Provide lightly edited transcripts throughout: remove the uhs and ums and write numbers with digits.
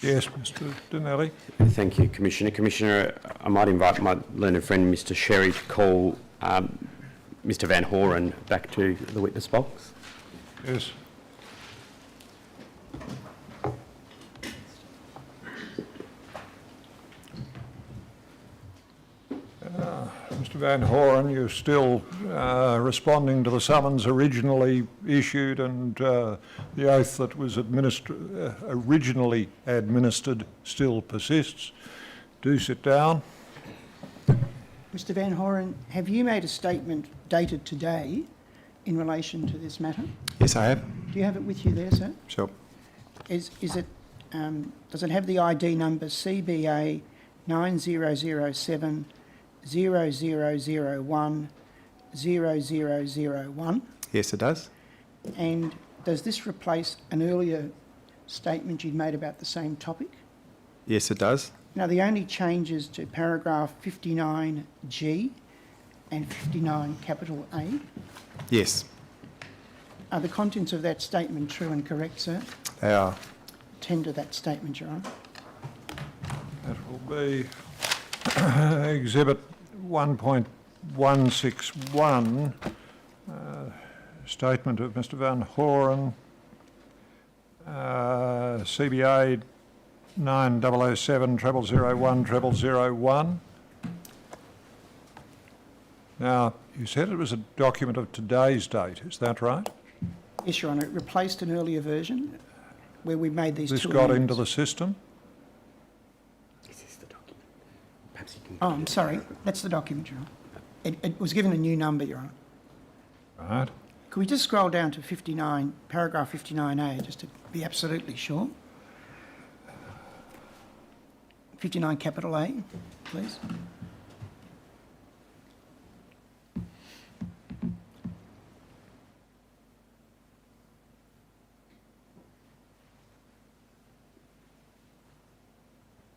Yes, Mr Dinelli. Thank you, Commissioner. Commissioner, I might invite my learned friend, Mr Sherry, to call Mr Van Horen back to the witness box. Yes. Mr Van Horen, you're still responding to the summons originally issued, and the oath that was originally administered still persists. Do sit down. Mr Van Horen, have you made a statement dated today in relation to this matter? Yes, I have. Do you have it with you there, sir? Sure. Is it, does it have the ID number CBA 9007 0001 0001? Yes, it does. And does this replace an earlier statement you'd made about the same topic? Yes, it does. Now, the only changes to paragraph 59G and 59 capital A. Yes, Are the contents of that statement true and correct, sir? they are. Tender that statement, Your Honour. That will be Exhibit 1.161, statement of Mr Van Horen, CBA 9007 0001 0001. Now, you said it was a document of today's date, is that right? Yes, Your Honour. It replaced an earlier version where we made these This two got amendments. into the system? Is this the document? Perhaps you can... Oh, I'm sorry. That's the document, Your Honour. It was given a new number, Your Honour. Right. Could we just scroll down to 59, paragraph 59A, just to be absolutely sure? 59 capital A, please.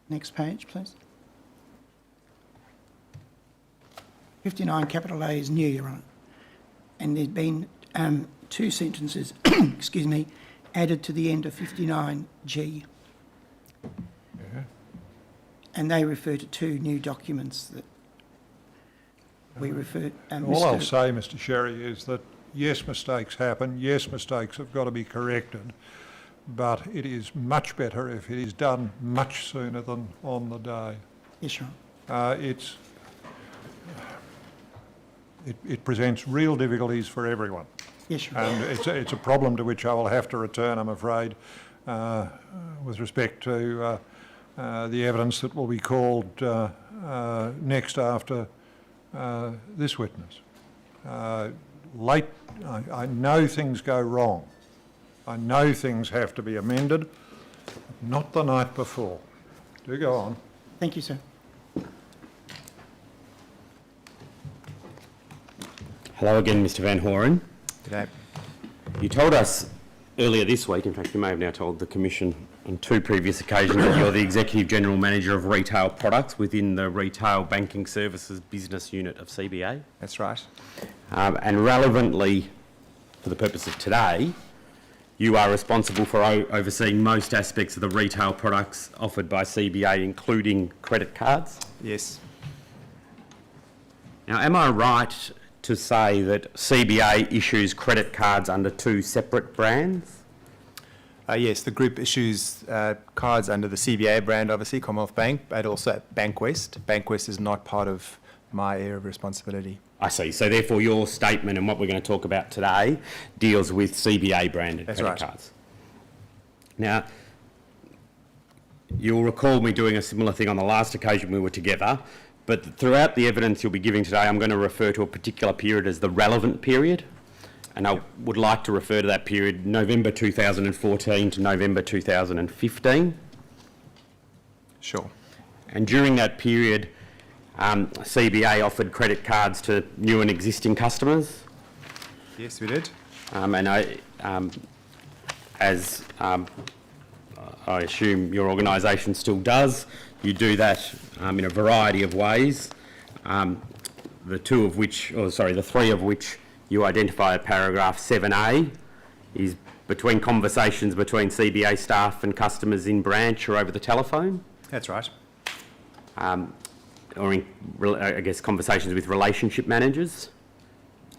Next page, please. 59 capital A is new, Your Honour. And there's been two sentences, excuse me, added to the end of 59G. Yeah. And they refer to two new documents that we refer... All I'll say, Mr Sherry, is that yes, mistakes happen, yes, mistakes have got to be corrected, but it is much better if it is done much sooner than on the day. Yes, Your Honour. It presents real difficulties for everyone. Yes, Your Honour. And it's a problem to which I will have to return, I'm afraid, with respect to the evidence that will be called next after this witness. I know things go wrong. I know things have to be amended, not the night before. Do go on. Thank you, sir. Hello again, Mr Van Horen. G'day. You told us earlier this week, in fact you may have now told the Commission on two previous occasions, that you're the Executive General Manager of Retail Products within the Retail Banking Services Business Unit of CBA. That's right. And relevantly, for the purpose of today, you are responsible for overseeing most aspects of the retail products offered by CBA, including credit cards. Yes. Now, am I right to say that CBA issues credit cards under two separate brands? Yes, the group issues cards under the CBA brand, obviously, Commonwealth Bank, but also Bankwest. Bankwest is not part of my area of responsibility. I see. So therefore your statement and what we're going to talk about today deals with CBA branded credit cards. Now, you'll recall me doing a similar thing on the last occasion we were together, but throughout the evidence you'll be giving today, I'm going to refer to a particular period as the relevant period. And I would like to refer to that period November 2014 to November 2015. Sure. And during that period, CBA offered credit cards to new and existing customers. Yes, we did. As I assume your organisation still does, you do that in a variety of ways. The three of which you identify at paragraph 7A is between conversations between CBA staff and customers in branch or over the telephone? That's right. Or in, I guess, conversations with relationship managers?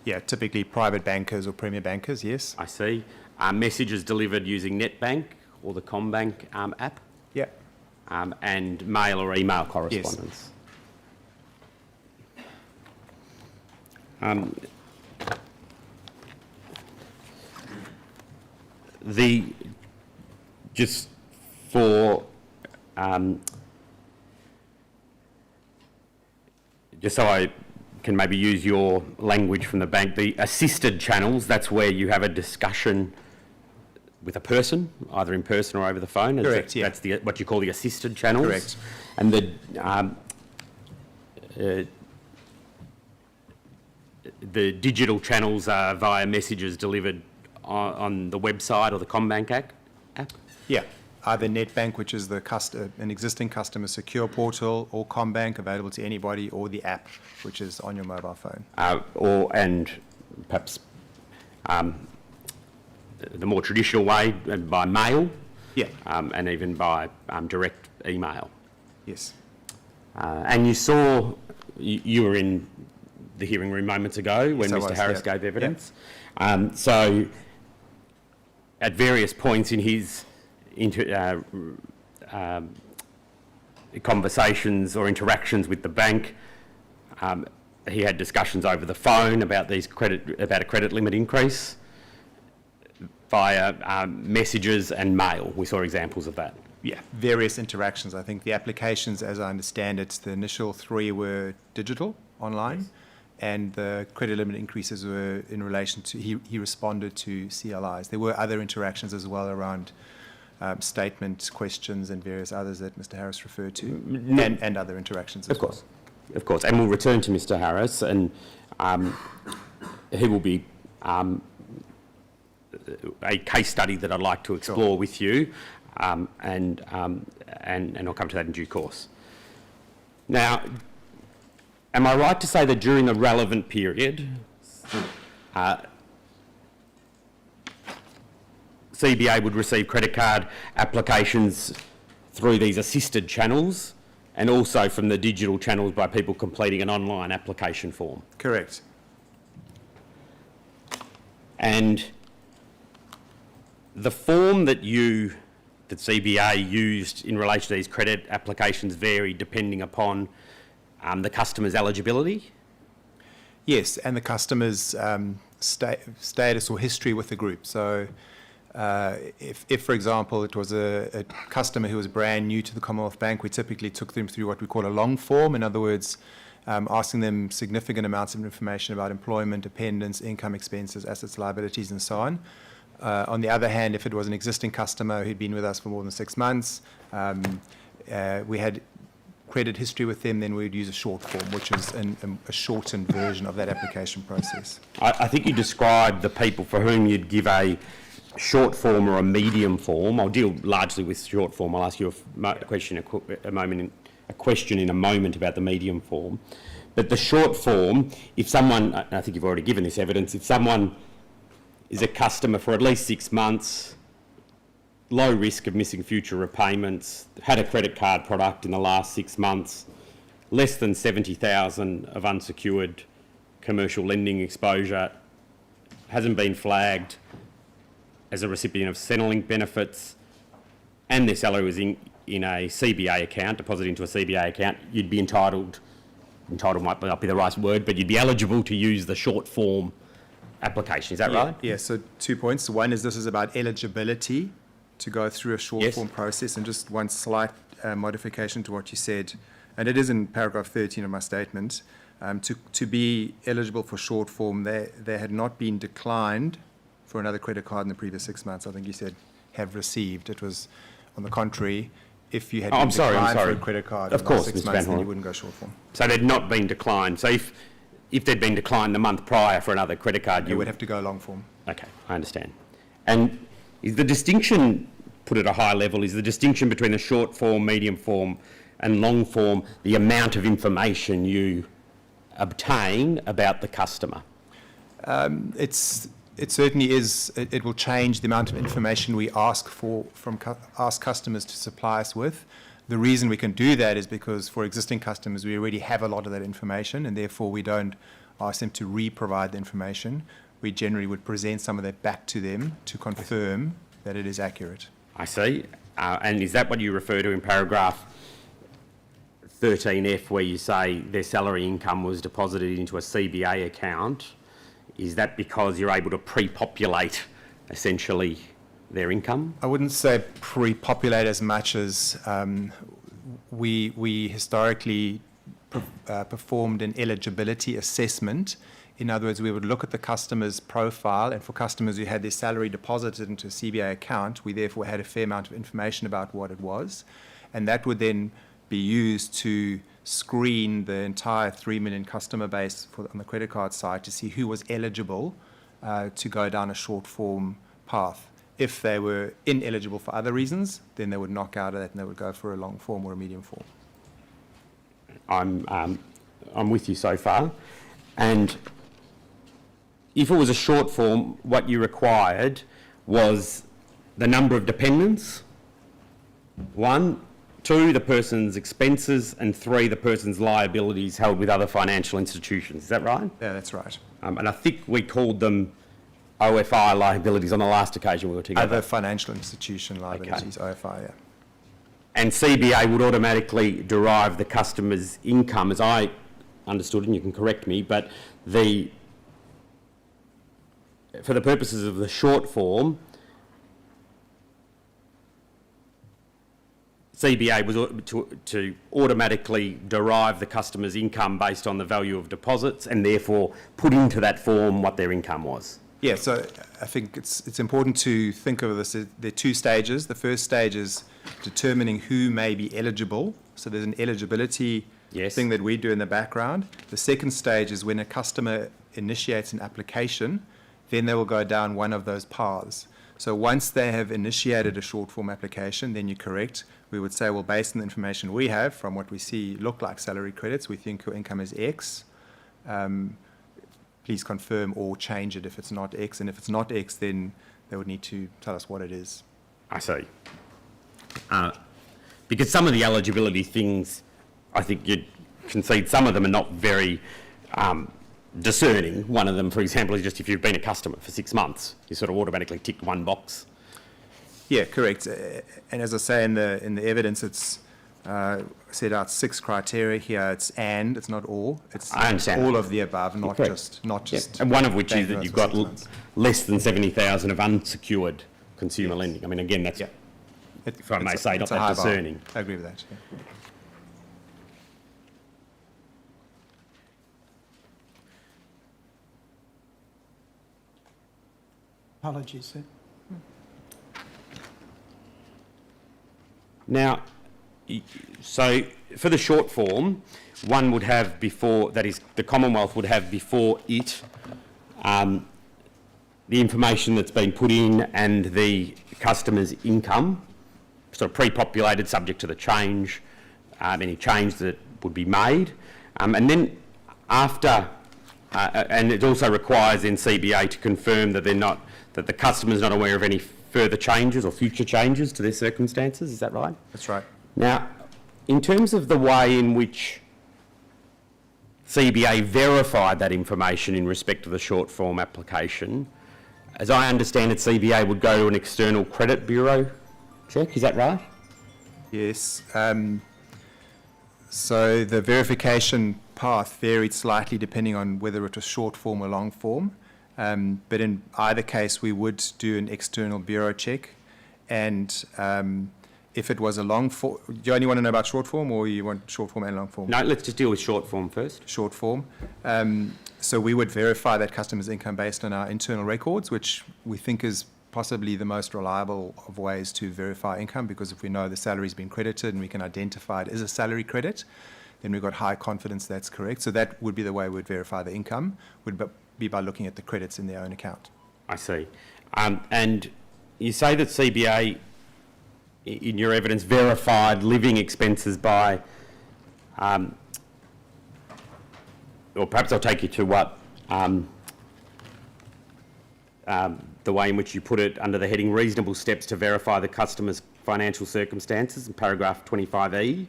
Yeah, typically private bankers or premier bankers, yes. I see. Messages delivered using NetBank or the CommBank app? Yeah. And mail or email correspondence? Just for, just so I can maybe use your language from the bank, the assisted channels, that's where you have a discussion with a person, either in person or over the phone. Correct, yeah. That's what you call the assisted channels. Correct. And the digital channels are via messages delivered on the website or the CommBank app? Yeah, either NetBank, which is an existing customer secure portal, or CommBank, available to anybody, or the app, which is on your mobile phone. And perhaps the more traditional way, by mail? Yeah. And even by direct email? Yes. And you saw, you were in the hearing room moments ago when Yes, Mr Harris yeah. gave evidence. So at various points in his conversations or interactions with the bank, he had discussions over the phone about a credit limit increase via messages and mail. We saw examples of that. Yeah, various interactions. I think the applications, as I understand it, the initial 3 were digital, online, yes. And the credit limit increases were in relation to, he responded to CLIs. There were other interactions as well around statement questions and various others that Mr Harris referred to, and other interactions as well. Of course. And we'll return to Mr Harris, and he will be a case study that I'd like to explore with you, and I'll come to that in due course. Now, am I right to say that during the relevant period, CBA would receive credit card applications through these assisted channels and also from the digital channels by people completing an online application form? Correct. And the form that CBA used in relation to these credit applications varied depending upon the customer's eligibility? Yes, and the customer's status or history with the group. So if, for example, it was a customer who was brand new to the Commonwealth Bank, we typically took them through what we call a long form. In other words, asking them significant amounts of information about employment, dependents, income, expenses, assets, liabilities, and so on. On the other hand, if it was an existing customer who'd been with us for more than 6 months, we had credit history with them, then we'd use a short form, which is a shortened version of that application process. I think you described the people for whom you'd give a short form or a medium form. I'll deal largely with short form. I'll ask you a question in a moment about the medium form. But the short form, if someone, I think you've already given this evidence, if someone is a customer for at least 6 months, low risk of missing future repayments, had a credit card product in the last 6 months, less than 70,000 of unsecured commercial lending exposure, hasn't been flagged as a recipient of Centrelink benefits, and their salary was in a CBA account, deposited into a CBA account, you'd be entitled might not be the right word, but you'd be eligible to use the short form application. Is that right? Yeah, so 2 points. One is this is about eligibility to go through a short form process, and just one slight modification to what you said, and it is in paragraph 13 of my statement. To be eligible for short form, they had not been declined for another credit card in the previous 6 months. I think you said have received. It was on the contrary. If you had been declined for a credit card in the last 6 months, then you wouldn't go short form. So they'd not been declined. So if they'd been declined the month prior for another credit card, you would have to go long form. Okay, I understand. And is the distinction, put at a high level, is the distinction between the short form, medium form and long form the amount of information you obtain about the customer? It's It certainly is. It will change the amount of information we ask customers to supply us with. The reason we can do that is because for existing customers, we already have a lot of that information, and therefore we don't ask them to re-provide the information. We generally would present some of that back to them to confirm that it is accurate. I see. And is that what you refer to in paragraph 13F, where you say their salary income was deposited into a CBA account? Is that because you're able to pre-populate, essentially, their income? I wouldn't say pre-populate as much as we historically performed an eligibility assessment. In other words, we would look at the customer's profile, and for customers who had their salary deposited into a CBA account, we therefore had a fair amount of information about what it was, and that would then be used to screen the entire 3 million customer base on the credit card side to see who was eligible to go down a short form path. If they were ineligible for other reasons, then they would knock out of that and they would go for a long form or a medium form. I'm with you so far. And if it was a short form, what you required was the number of dependents, 1, 2, the person's expenses, and 3, the person's liabilities held with other financial institutions. Is that right? Yeah, that's right. And I think we called them OFI liabilities on the last occasion we were together. Other financial institution liabilities, okay. OFI, yeah. And CBA would automatically derive the customer's income, as I understood, and you can correct me, but for the purposes of the short form, CBA was to automatically derive the customer's income based on the value of deposits and therefore put into that form what their income was. Yeah, so I think it's important to think of this. There are 2 stages. The first stage is determining who may be eligible. So there's an eligibility thing that we do in the background. The second stage is when a customer initiates an application, then they will go down one of those paths. So once they have initiated a short form application, then you're correct. We would say, well, based on the information we have from what we see look like salary credits, we think your income is X. Please confirm or change it if it's not X. And if it's not X, then they would need to tell us what it is. I see. Because some of the eligibility things, I think you'd concede some of them are not very discerning. One of them, for example, is just if you've been a customer for 6 months, you sort of automatically tick one box. Yeah, correct. And as I say in the evidence, it's set out 6 criteria here. It's not all. It's I understand all that. of the above, not just. And one of which is that you've got less than 70,000 of unsecured consumer lending. I mean, again, that's, if I may say, not that discerning. I agree with that. Yeah. Apologies, sir. Now, so for the short form, one would have before, that is, the Commonwealth would have before it the information that's been put in and the customer's income, sort of pre-populated, subject to the change, any change that would be made. And then after, and it also requires in CBA to confirm that that the customer's not aware of any further changes or future changes to their circumstances. Is that right? That's right. Now, in terms of the way in which CBA verified that information in respect to the short form application, as I understand it, CBA would go to an external credit bureau check. Is that right? Yes. So the verification path varied slightly depending on whether it was short form or long form. But in either case, we would do an external bureau check. And if it was a long form, do you only want to know about short form or you want short form and long form? No, let's just deal with short form first. Short form. So we would verify that customer's income based on our internal records, which we think is possibly the most reliable of ways to verify income, because if we know the salary's been credited and we can identify it as a salary credit, then we've got high confidence that's correct. So that would be the way we'd verify the income, would be by looking at the credits in their own account. I see. And you say that CBA, in your evidence, verified living expenses by, or perhaps I'll take you to what the way in which you put it under the heading reasonable steps to verify the customer's financial circumstances in paragraph 25E.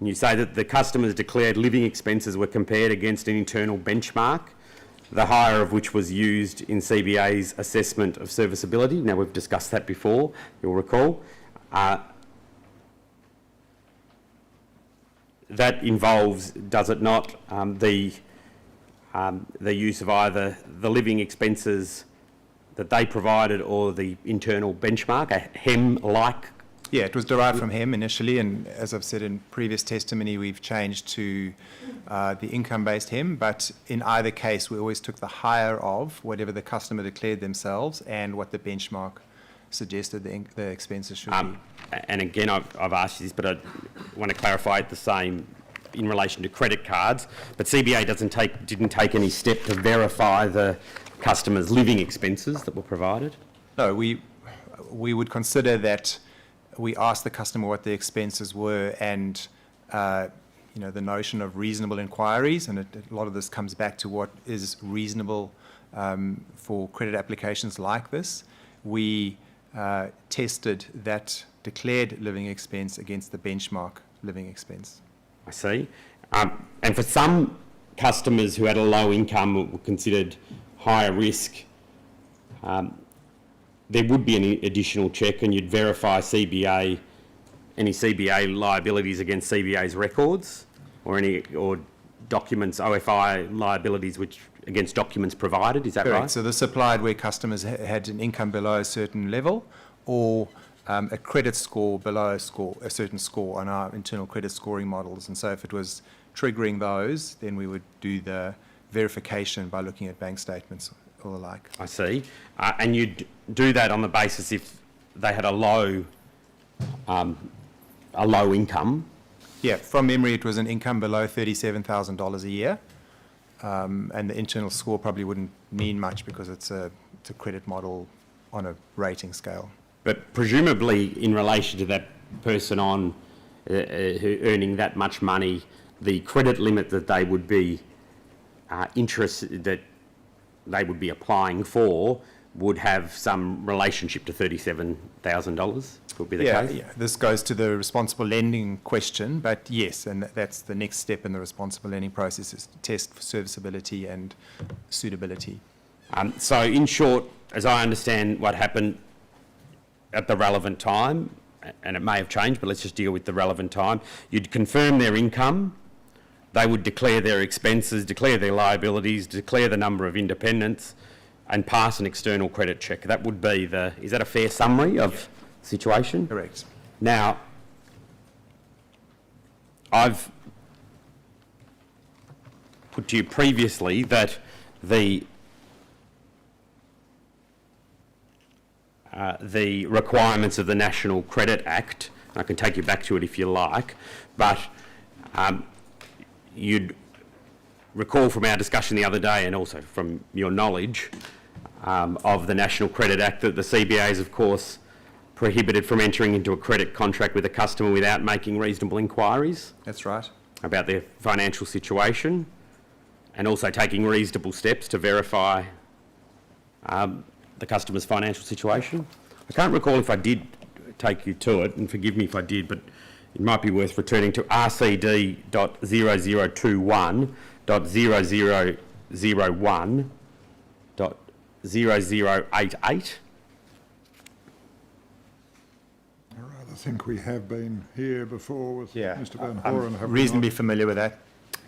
And you say that the customer's declared living expenses were compared against an internal benchmark, the higher of which was used in CBA's assessment of serviceability. Now, we've discussed that before, you'll recall. That involves, does it not, the use of either the living expenses that they provided or the internal benchmark, a HEM-like? Yeah, it was derived from HEM initially, and as I've said in previous testimony, we've changed to the income-based HEM, but in either case, we always took the higher of whatever the customer declared themselves and what the benchmark suggested the expenses should be. And again, I've asked you this, but I want to clarify it the same in relation to credit cards, but CBA didn't take any step to verify the customer's living expenses that were provided? No, we would consider that we asked the customer what the expenses were and the notion of reasonable inquiries, and a lot of this comes back to what is reasonable for credit applications like this. We tested that declared living expense against the benchmark living expense. I see. And for some customers who had a low income or were considered higher risk, there would be an additional check and you'd verify any CBA liabilities against CBA's records or documents, OFI liabilities against documents provided, is that Correct. right? So this applied where customers had an income below a certain level or a credit score below a certain score on our internal credit scoring models. And so if it was triggering those, then we would do the verification by looking at bank statements or the like. I see. And you'd do that on the basis if they had a low income? Yeah, from memory it was an income below $37,000 a year. And the internal score probably wouldn't mean much because it's a credit model on a rating scale. But presumably in relation to that person on who earning that much money, the credit limit that they would be applying for would have some relationship to $37,000, would be the case? Yeah, this goes to the responsible lending question, but yes, and that's the next step in the responsible lending process is to test for serviceability and suitability. So in short, as I understand what happened at the relevant time, and it may have changed, but let's just deal with the relevant time, you'd confirm their income, they would declare their expenses, declare their liabilities, declare the number of independents, and pass an external credit check. That would be is that a fair summary of the situation? Correct. Now, I've put to you previously that the requirements of the National Credit Act, I can take you back to it if you like, but you'd recall from our discussion the other day and also from your knowledge of the National Credit Act that the CBA is, of course, prohibited from entering into a credit contract with a customer without making reasonable inquiries. That's right. About their financial situation and also taking reasonable steps to verify the customer's financial situation. I can't recall if I did take you to it, and forgive me if I did, but it might be worth returning to RCD.0021.0001.0088. I rather think we have been here before with Mr. Van Horen. I'm reasonably familiar with that.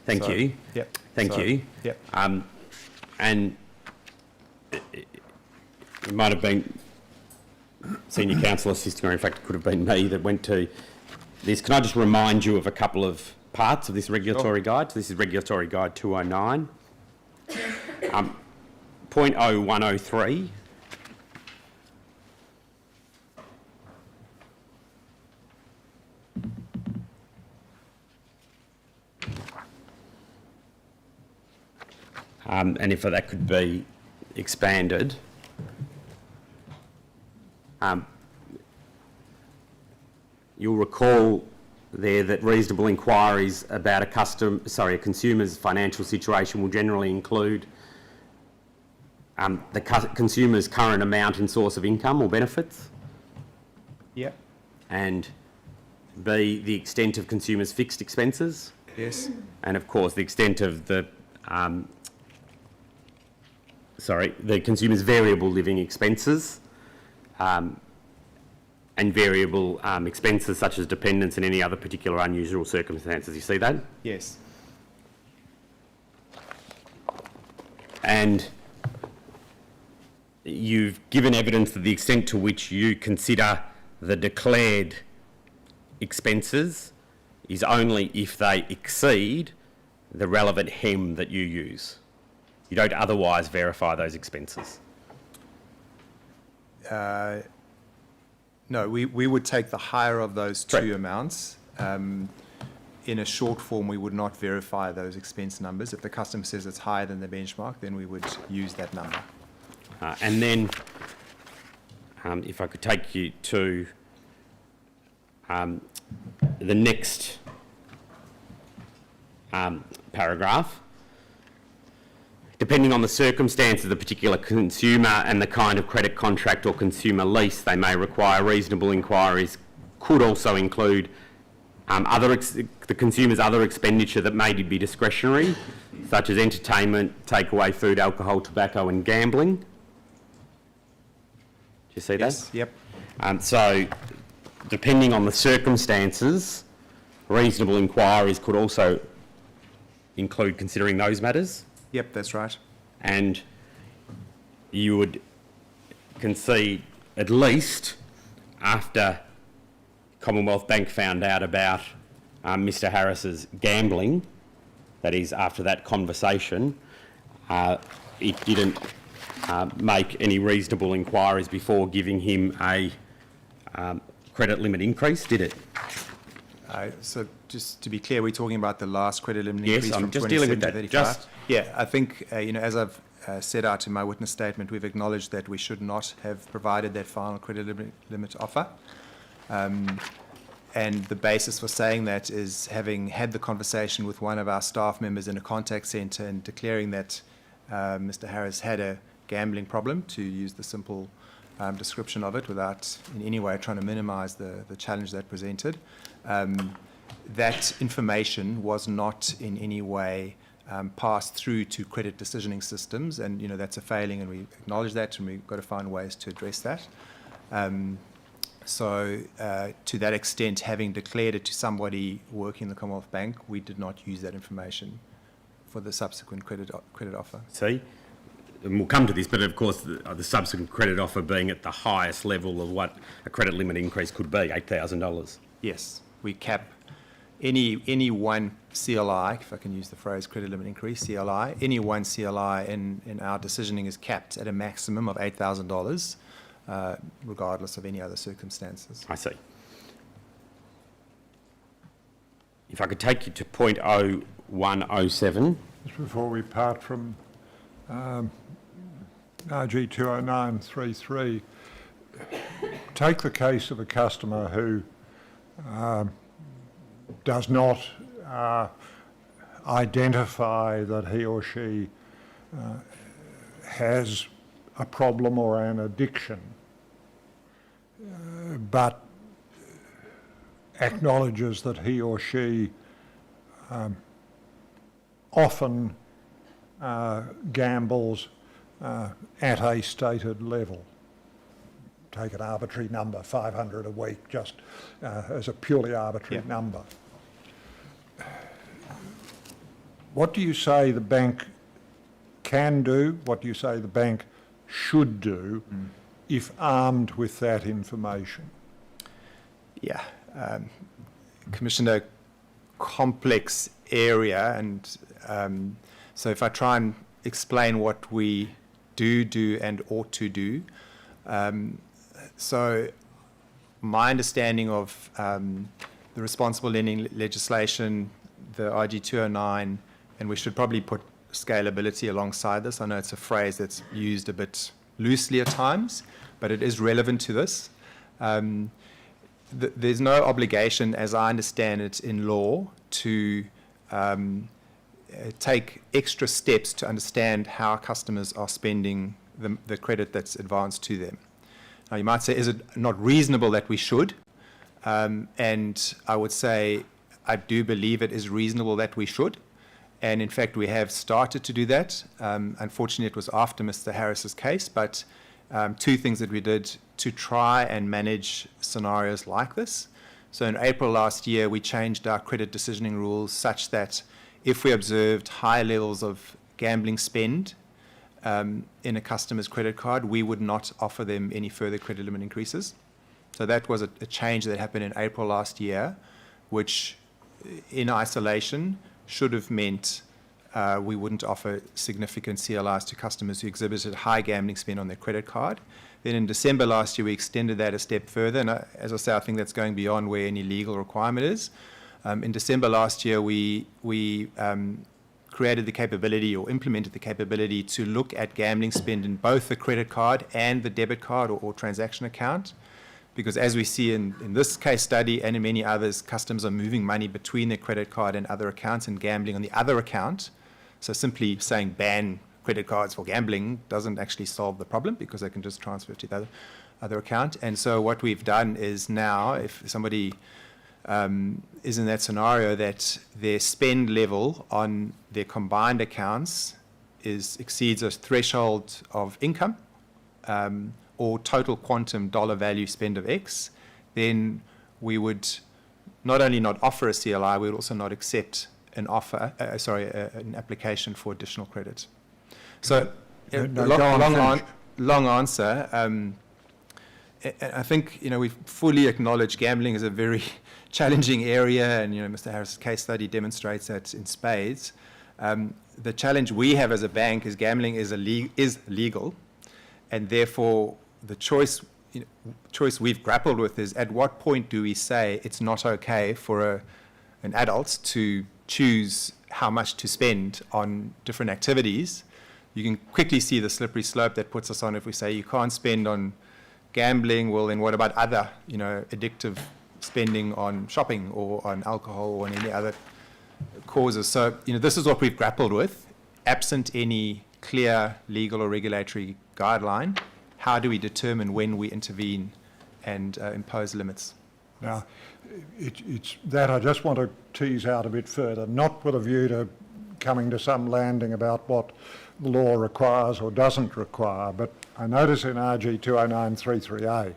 Thank you. Yep. Thank you. Yep. And it might have been senior counsel assisting, or in fact it could have been me that went to this. Can I just remind you of a couple of parts of this regulatory guide? So this is Regulatory Guide 209. 0.0103. And if that could be expanded. You'll recall there that reasonable inquiries about a consumer's financial situation will generally include the consumer's current amount and source of income or benefits, Yep. and B, the extent of consumers' fixed expenses, Yes. and of course the extent of the consumer's variable living expenses, and variable expenses such as dependence and any other particular unusual circumstances. You see that? Yes. And you've given evidence that the extent to which you consider the declared expenses is only if they exceed the relevant HEM that you use. You don't otherwise verify those expenses. No, we would take the higher of those Correct. two amounts. In a short form, we would not verify those expense numbers. If the customer says it's higher than the benchmark, then we would use that number. And then, if I could take you to the next paragraph. Depending on the circumstances of the particular consumer and the kind of credit contract or consumer lease, they may require reasonable inquiries. Could also include the consumer's other expenditure that may be discretionary, such as entertainment, takeaway food, alcohol, tobacco and gambling. Do you see Yes. that? Yep. So, depending on the circumstances, reasonable inquiries could also include considering those matters. Yep, that's right. And you would concede, at least after Commonwealth Bank found out about Mr Harris's gambling, that is, after that conversation, it didn't make any reasonable inquiries before giving him a credit limit increase, did it? So just to be clear, we're talking about the last credit limit Yes, increase I'm from just dealing with 27 to that. 35. Yeah, I think, as I've set out in my witness statement, we've acknowledged that we should not have provided that final credit limit offer. And the basis for saying that is having had the conversation with one of our staff members in a contact centre and declaring that Mr Harris had a gambling problem, to use the simple description of it without in any way trying to minimise the challenge that presented. That information was not in any way passed through to credit decisioning systems, and that's a failing, and we acknowledge that, and we've got to find ways to address that. So to that extent, having declared it to somebody working in the Commonwealth Bank, we did not use that information for the subsequent credit offer. See? And we'll come to this, but of course the subsequent credit offer being at the highest level of what a credit limit increase could be, $8,000. Yes, we cap any one CLI, if I can use the phrase credit limit increase, CLI, any one CLI in our decisioning is capped at a maximum of $8,000, regardless of any other circumstances. I see. If I could take you to point 0107. Just before we part from RG 20933, take the case of a customer who does not identify that he or she has a problem or an addiction, but acknowledges that he or she often gambles at a stated level. Take an arbitrary number, 500 a week, just as a purely arbitrary number. What do you say the bank can do? What do you say the bank should do if armed with that information? Yeah, Commissioner, complex area, and so if I try and explain what we do and ought to do. So my understanding of the responsible lending legislation, the RG 209, and we should probably put scalability alongside this. I know it's a phrase that's used a bit loosely at times, but it is relevant to this. There's no obligation, as I understand it in law, to take extra steps to understand how customers are spending the credit that's advanced to them. Now, you might say, is it not reasonable that we should? And I would say, I do believe it is reasonable that we should. And in fact, we have started to do that. Unfortunately, it was after Mr. Harris's case, but two things that we did to try and manage scenarios like this. So in April last year, we changed our credit decisioning rules such that if we observed high levels of gambling spend in a customer's credit card, we would not offer them any further credit limit increases. So that was a change that happened in April last year, which in isolation should have meant we wouldn't offer significant CLIs to customers who exhibited high gambling spend on their credit card. Then in December last year, we extended that a step further. And as I say, I think that's going beyond where any legal requirement is. In December last year, we created the capability or implemented the capability to look at gambling spend in both the credit card and the debit card or transaction account. Because as we see in this case study and in many others, customers are moving money between their credit card and other accounts and gambling on the other account. So simply saying ban credit cards for gambling doesn't actually solve the problem because they can just transfer to the other account. And so what we've done is now, if somebody is in that scenario that their spend level on their combined accounts exceeds a threshold of income, or total quantum dollar value spend of X, then we would not only not offer a CLI, we would also not accept an an application for additional credit. So, long answer. I think we fully acknowledge gambling is a very challenging area, and Mr. Harris's case study demonstrates that in spades. The challenge we have as a bank is gambling is legal, and therefore the choice we've grappled with is at what point do we say it's not okay for an adult to choose how much to spend on different activities. You can quickly see the slippery slope that puts us on if we say you can't spend on gambling. Well, then what about other, addictive spending on shopping or on alcohol or on any other causes? So, this is what we've grappled with. Absent any clear legal or regulatory guideline, how do we determine when we intervene and impose limits? Now, it's that I just want to tease out a bit further, not with a view to coming to some landing about what the law requires or doesn't require, but I notice in RG 20933A,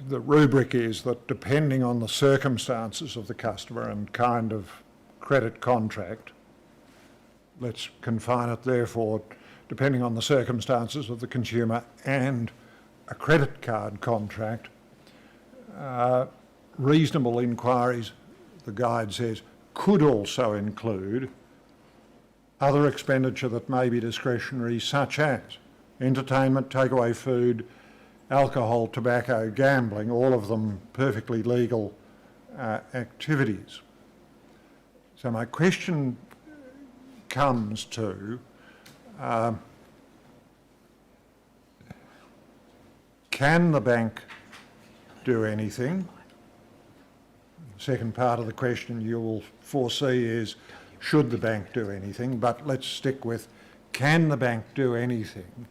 the rubric is that depending on the circumstances of the customer and kind of credit contract, let's confine it therefore, depending on the circumstances of the consumer and a credit card contract, reasonable inquiries, the guide says, could also include other expenditure that may be discretionary, such as entertainment, takeaway food, alcohol, tobacco, gambling, all of them perfectly legal activities. So my question comes to, can the bank do anything? The second part of the question you will foresee is, should the bank do anything? But let's stick with, can the bank do anything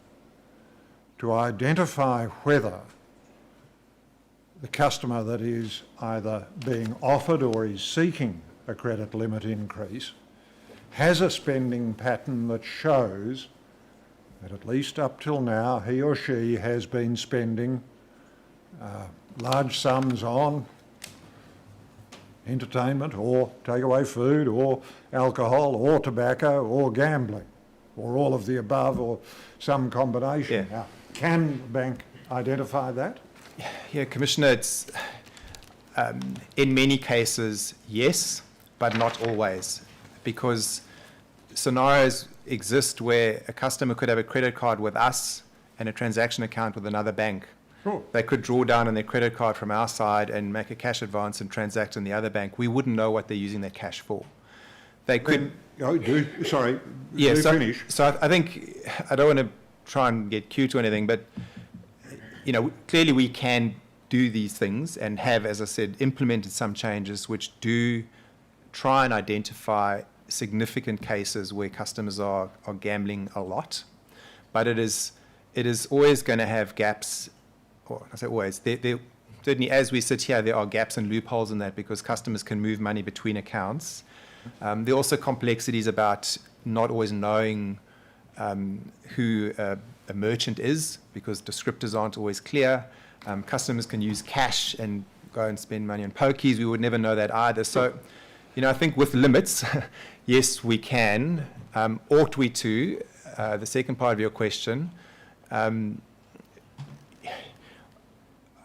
to identify whether the customer that is either being offered or is seeking a credit limit increase has a spending pattern that shows that at least up till now he or she has been spending large sums on entertainment or takeaway food or alcohol or tobacco or gambling or all of the above or some combination. Yeah. Now, can the bank identify that? Yeah, Commissioner, it's in many cases, yes, but not always, because scenarios exist where a customer could have a credit card with us and a transaction account with another bank. Sure. They could draw down on their credit card from our side and make a cash advance and transact in the other bank. We wouldn't know what they're using that cash for. They could... Finish. So I think, I don't want to try and get cute or anything, but, clearly we can do these things and have, as I said, implemented some changes which do try and identify significant cases where customers are gambling a lot, but it is always going to have gaps, or I say always, there certainly as we sit here, there are gaps and loopholes in that because customers can move money between accounts. There are also complexities about not always knowing who a merchant is because descriptors aren't always clear. Customers can use cash and go and spend money on pokies. We would never know that either. So, I think with limits, yes, we can. Ought we to? The second part of your question, I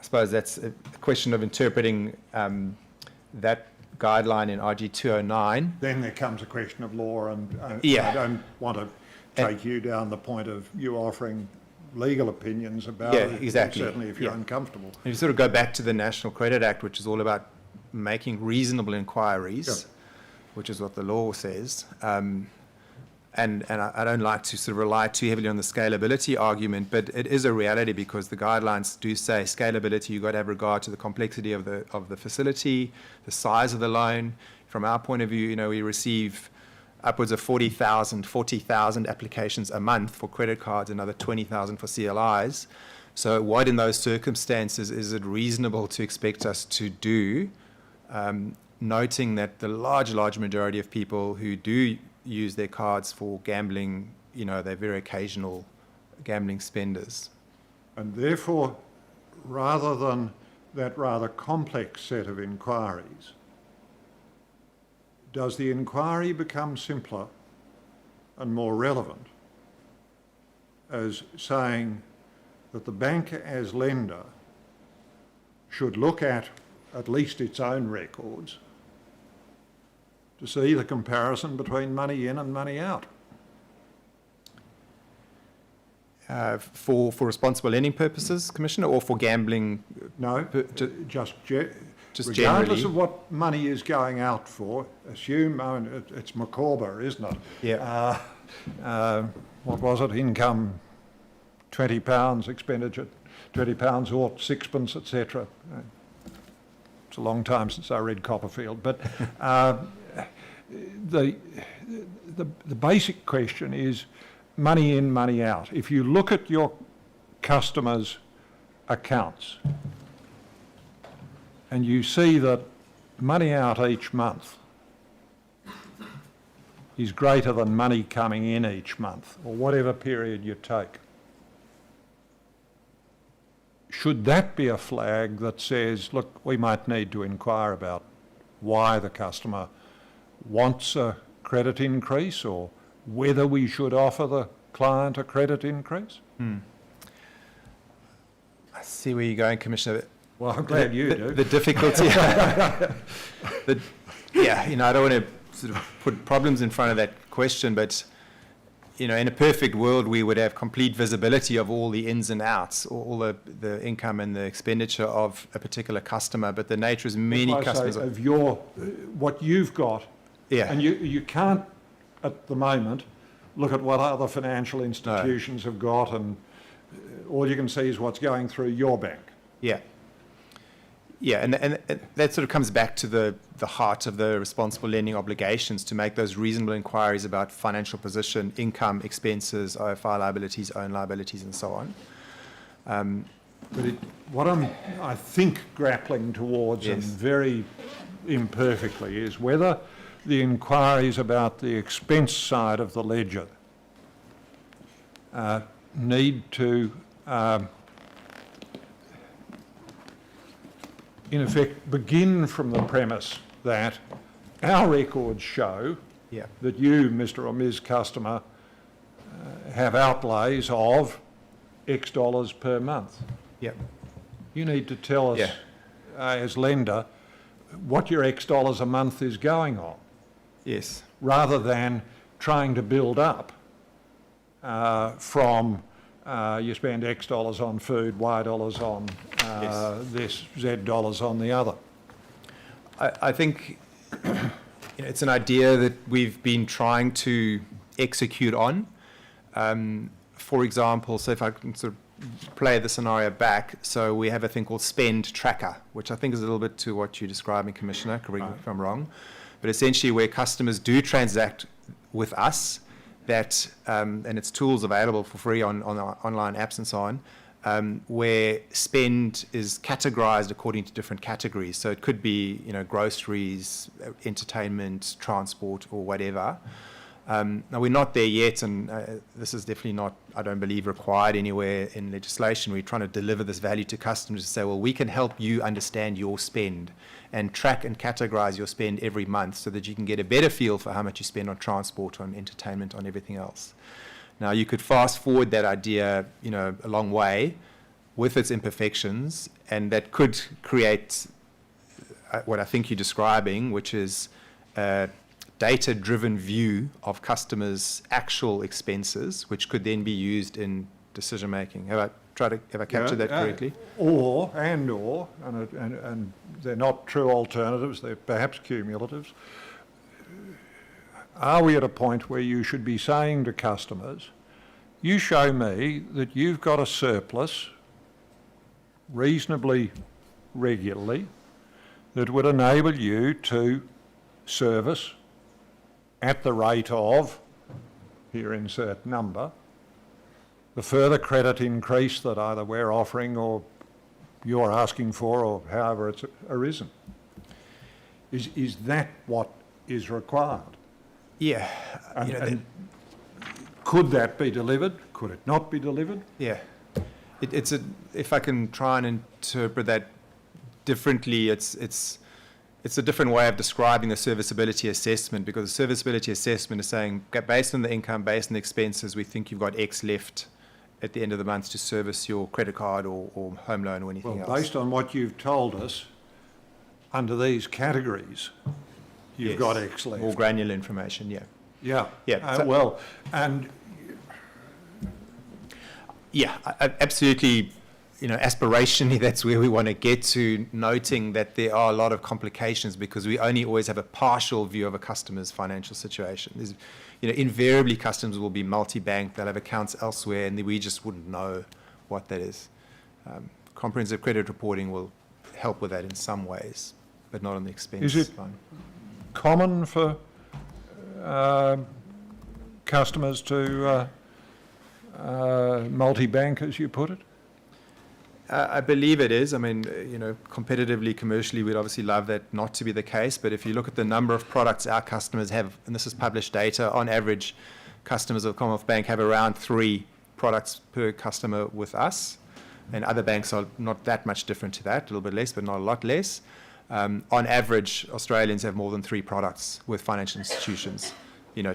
suppose that's a question of interpreting that guideline in RG 209. Then there comes a question of law, and Yeah. I don't want to take you down the point of you offering legal opinions about Yeah, it, exactly. certainly if you're Yeah. uncomfortable. And you sort of go back to the National Credit Act, which is all about making reasonable inquiries, Yep. which is what the law says. And I don't like to sort of rely too heavily on the scalability argument, but it is a reality because the guidelines do say scalability, you've got to have regard to the complexity of the facility, the size of the loan. From our point of view, we receive upwards of 40,000 applications a month for credit cards, another 20,000 for CLIs. So what in those circumstances is it reasonable to expect us to do, noting that the large majority of people who do use their cards for gambling, they're very occasional gambling spenders. And therefore, rather than that rather complex set of inquiries, does the inquiry become simpler and more relevant as saying that the bank as lender should look at least its own records to see the comparison between money in and money out? For responsible lending purposes, Commissioner, or for gambling? No, just Just regardless generally. of what money is going out for, assume, it's Macabre, isn't it? Yeah. What was it? Income £20, expenditure £20 or sixpence, etc. It's a long time since I read Copperfield, but the basic question is money in, money out. If you look at your customers' accounts and you see that money out each month is greater than money coming in each month, or whatever period you take, should that be a flag that says, look, we might need to inquire about why the customer wants a credit increase or whether we should offer the client a credit increase? I see where you're going, Commissioner. Well, I'm glad you do. The difficulty, I don't want to sort of put problems in front of that question, but, in a perfect world, we would have complete visibility of all the ins and outs, all the income and the expenditure of a particular customer, but the nature is many If I customers... say of what you've got, Yeah. and you can't, at the moment, look at what other financial institutions have got, and all you can see is what's going through your bank. Yeah. Yeah, and that sort of comes back to the heart of the responsible lending obligations to make those reasonable inquiries about financial position, income, expenses, OFI liabilities, own liabilities, and so on. But what I think, grappling towards, and Yes. very imperfectly, is whether the inquiries about the expense side of the ledger need to, in effect, begin from the premise that our records show Yeah. that you, Mr. or Ms. Customer, have outlays of X dollars per month. Yeah. You need to tell us, Yeah. as lender, what your X dollars a month is going on, Yes. rather than trying to build up from you spend X dollars on food, Y dollars on this, Z dollars on the other. I think it's an idea that we've been trying to execute on. For example, so if I can sort of play the scenario back, so we have a thing called Spend Tracker, which I think is a little bit to what you're describing, Commissioner, correct me if I'm wrong. but essentially where customers do transact with us, that and its tools available for free on our online apps and so on, where spend is categorized according to different categories. So it could be, groceries, entertainment, transport, or whatever. Now, we're not there yet, and this is definitely not, I don't believe, required anywhere in legislation. We're trying to deliver this value to customers to say, well, we can help you understand your spend and track and categorize your spend every month so that you can get a better feel for how much you spend on transport, on entertainment, on everything else. Now, you could fast forward that idea, a long way with its imperfections, and that could create what I think you're describing, which is data-driven view of customers' actual expenses, which could then be used in decision-making. Have I captured that correctly? And they're not true alternatives, they're perhaps cumulatives. Are we at a point where you should be saying to customers, you show me that you've got a surplus reasonably regularly that would enable you to service at the rate of, here insert number, the further credit increase that either we're offering or you're asking for, or however it's arisen. Is that what is required? Yeah. And could that be delivered? Could it not be delivered? Yeah. If I can try and interpret that differently, it's a different way of describing the serviceability assessment, because the serviceability assessment is saying, based on the income, based on the expenses, we think you've got X left at the end of the month to service your credit card or home loan or anything else. Based on what you've told us, under these categories, you've got X left. More granular information, yeah. Yeah. Yeah. Absolutely. Aspirationally, that's where we want to get to, noting that there are a lot of complications because we only always have a partial view of a customer's financial situation. There's, invariably customers will be multi-bank, they'll have accounts elsewhere, and we just wouldn't know what that is. Comprehensive credit reporting will help with that in some ways, but not on the expense Is it line. Common for customers to multi-bank, as you put it? I believe it is. I mean, competitively, commercially, we'd obviously love that not to be the case. But if you look at the number of products our customers have, and this is published data, on average, customers of Commonwealth Bank have around 3 products per customer with us. And other banks are not that much different to that, a little bit less, but not a lot less. On average, Australians have more than 3 products with financial institutions.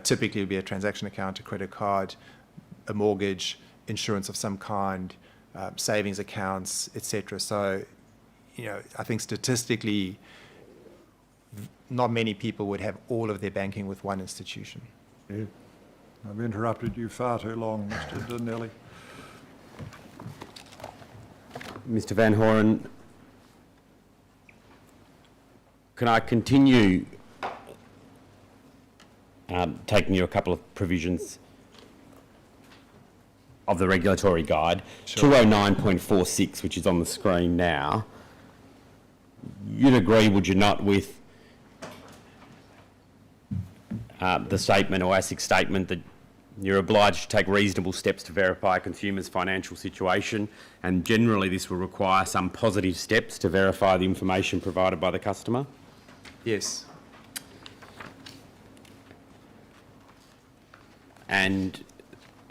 Typically it would be a transaction account, a credit card, a mortgage, insurance of some kind, savings accounts, etc. So, I think statistically, not many people would have all of their banking with one institution. Yeah. I've interrupted you far too long, Mr. Donnelly. Mr. Van Horen, can I continue taking you a couple of provisions of the regulatory guide? Sure. 209.46, which is on the screen now. You'd agree, would you not, with the statement or ASIC statement that you're obliged to take reasonable steps to verify a consumer's financial situation, and generally this will require some positive steps to verify the information provided by the customer? Yes. And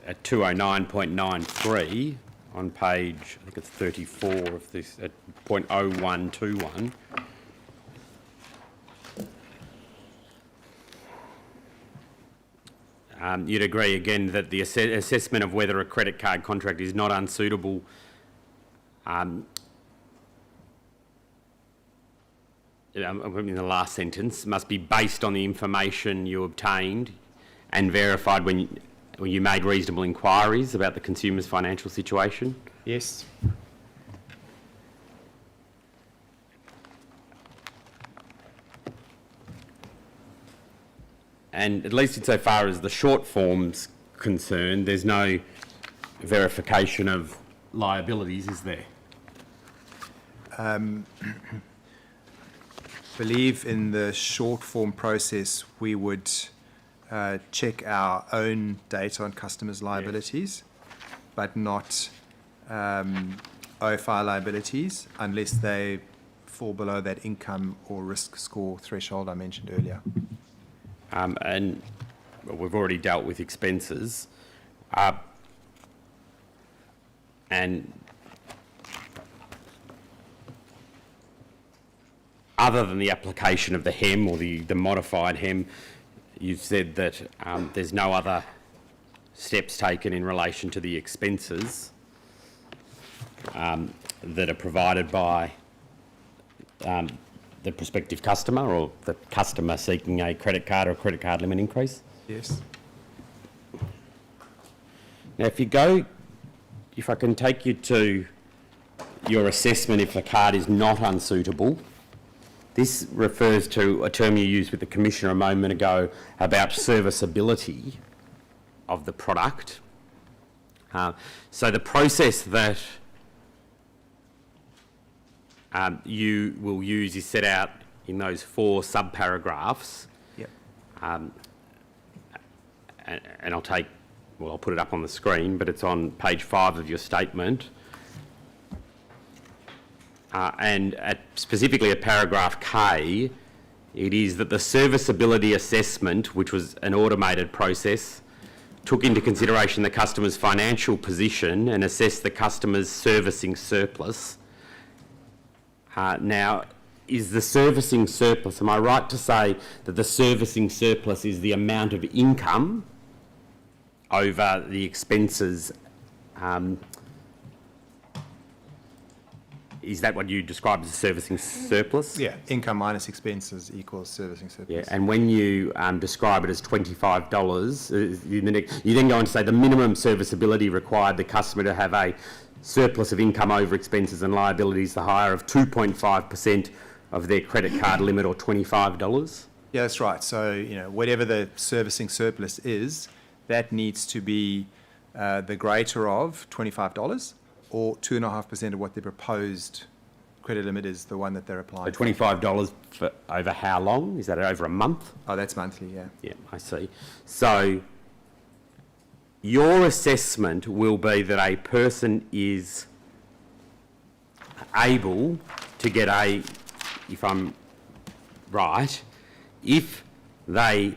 at 209.93 on page, I think it's 34 of this, at 0.0121, you'd agree again that the assessment of whether a credit card contract is not unsuitable in the last sentence must be based on the information you obtained and verified when you made reasonable inquiries about the consumer's financial situation? Yes. And at least insofar as the short form's concerned, there's no verification of liabilities, is there? believe in the short form process, we would check our own data on customers' liabilities, but not OFI liabilities unless they fall below that income or risk score threshold I mentioned earlier. And we've already dealt with expenses. And other than the application of the HEM or the modified HEM, you've said that there's no other steps taken in relation to the expenses that are provided by the prospective customer or the customer seeking a credit card or a credit card limit increase. Yes. Now, if I can take you to your assessment if the card is not unsuitable, this refers to a term you used with the Commissioner a moment ago about serviceability of the product. So the process that you will use is set out in those 4 sub-paragraphs. Yep. And I'll put it up on the screen, but it's on page 5 of your statement. And specifically at paragraph K, it is that the serviceability assessment, which was an automated process, took into consideration the customer's financial position and assessed the customer's servicing surplus. Now, is the servicing surplus, am I right to say that the servicing surplus is the amount of income over the expenses? Is that what you describe as a servicing surplus? Yeah, income minus expenses equals servicing surplus. Yeah, and when you describe it as $25, you then go on to say the minimum serviceability required the customer to have a surplus of income over expenses and liabilities, the higher of 2.5% of their credit card limit, or $25. Yeah, that's right. So, whatever the servicing surplus is, that needs to be the greater of $25 or 2.5% of what the proposed credit limit is, the one that they're applying. So $25 for over how long? Is that over a month? Oh, that's monthly, yeah. Yeah, I see. So your assessment will be that a person is able to get if I'm right, if they,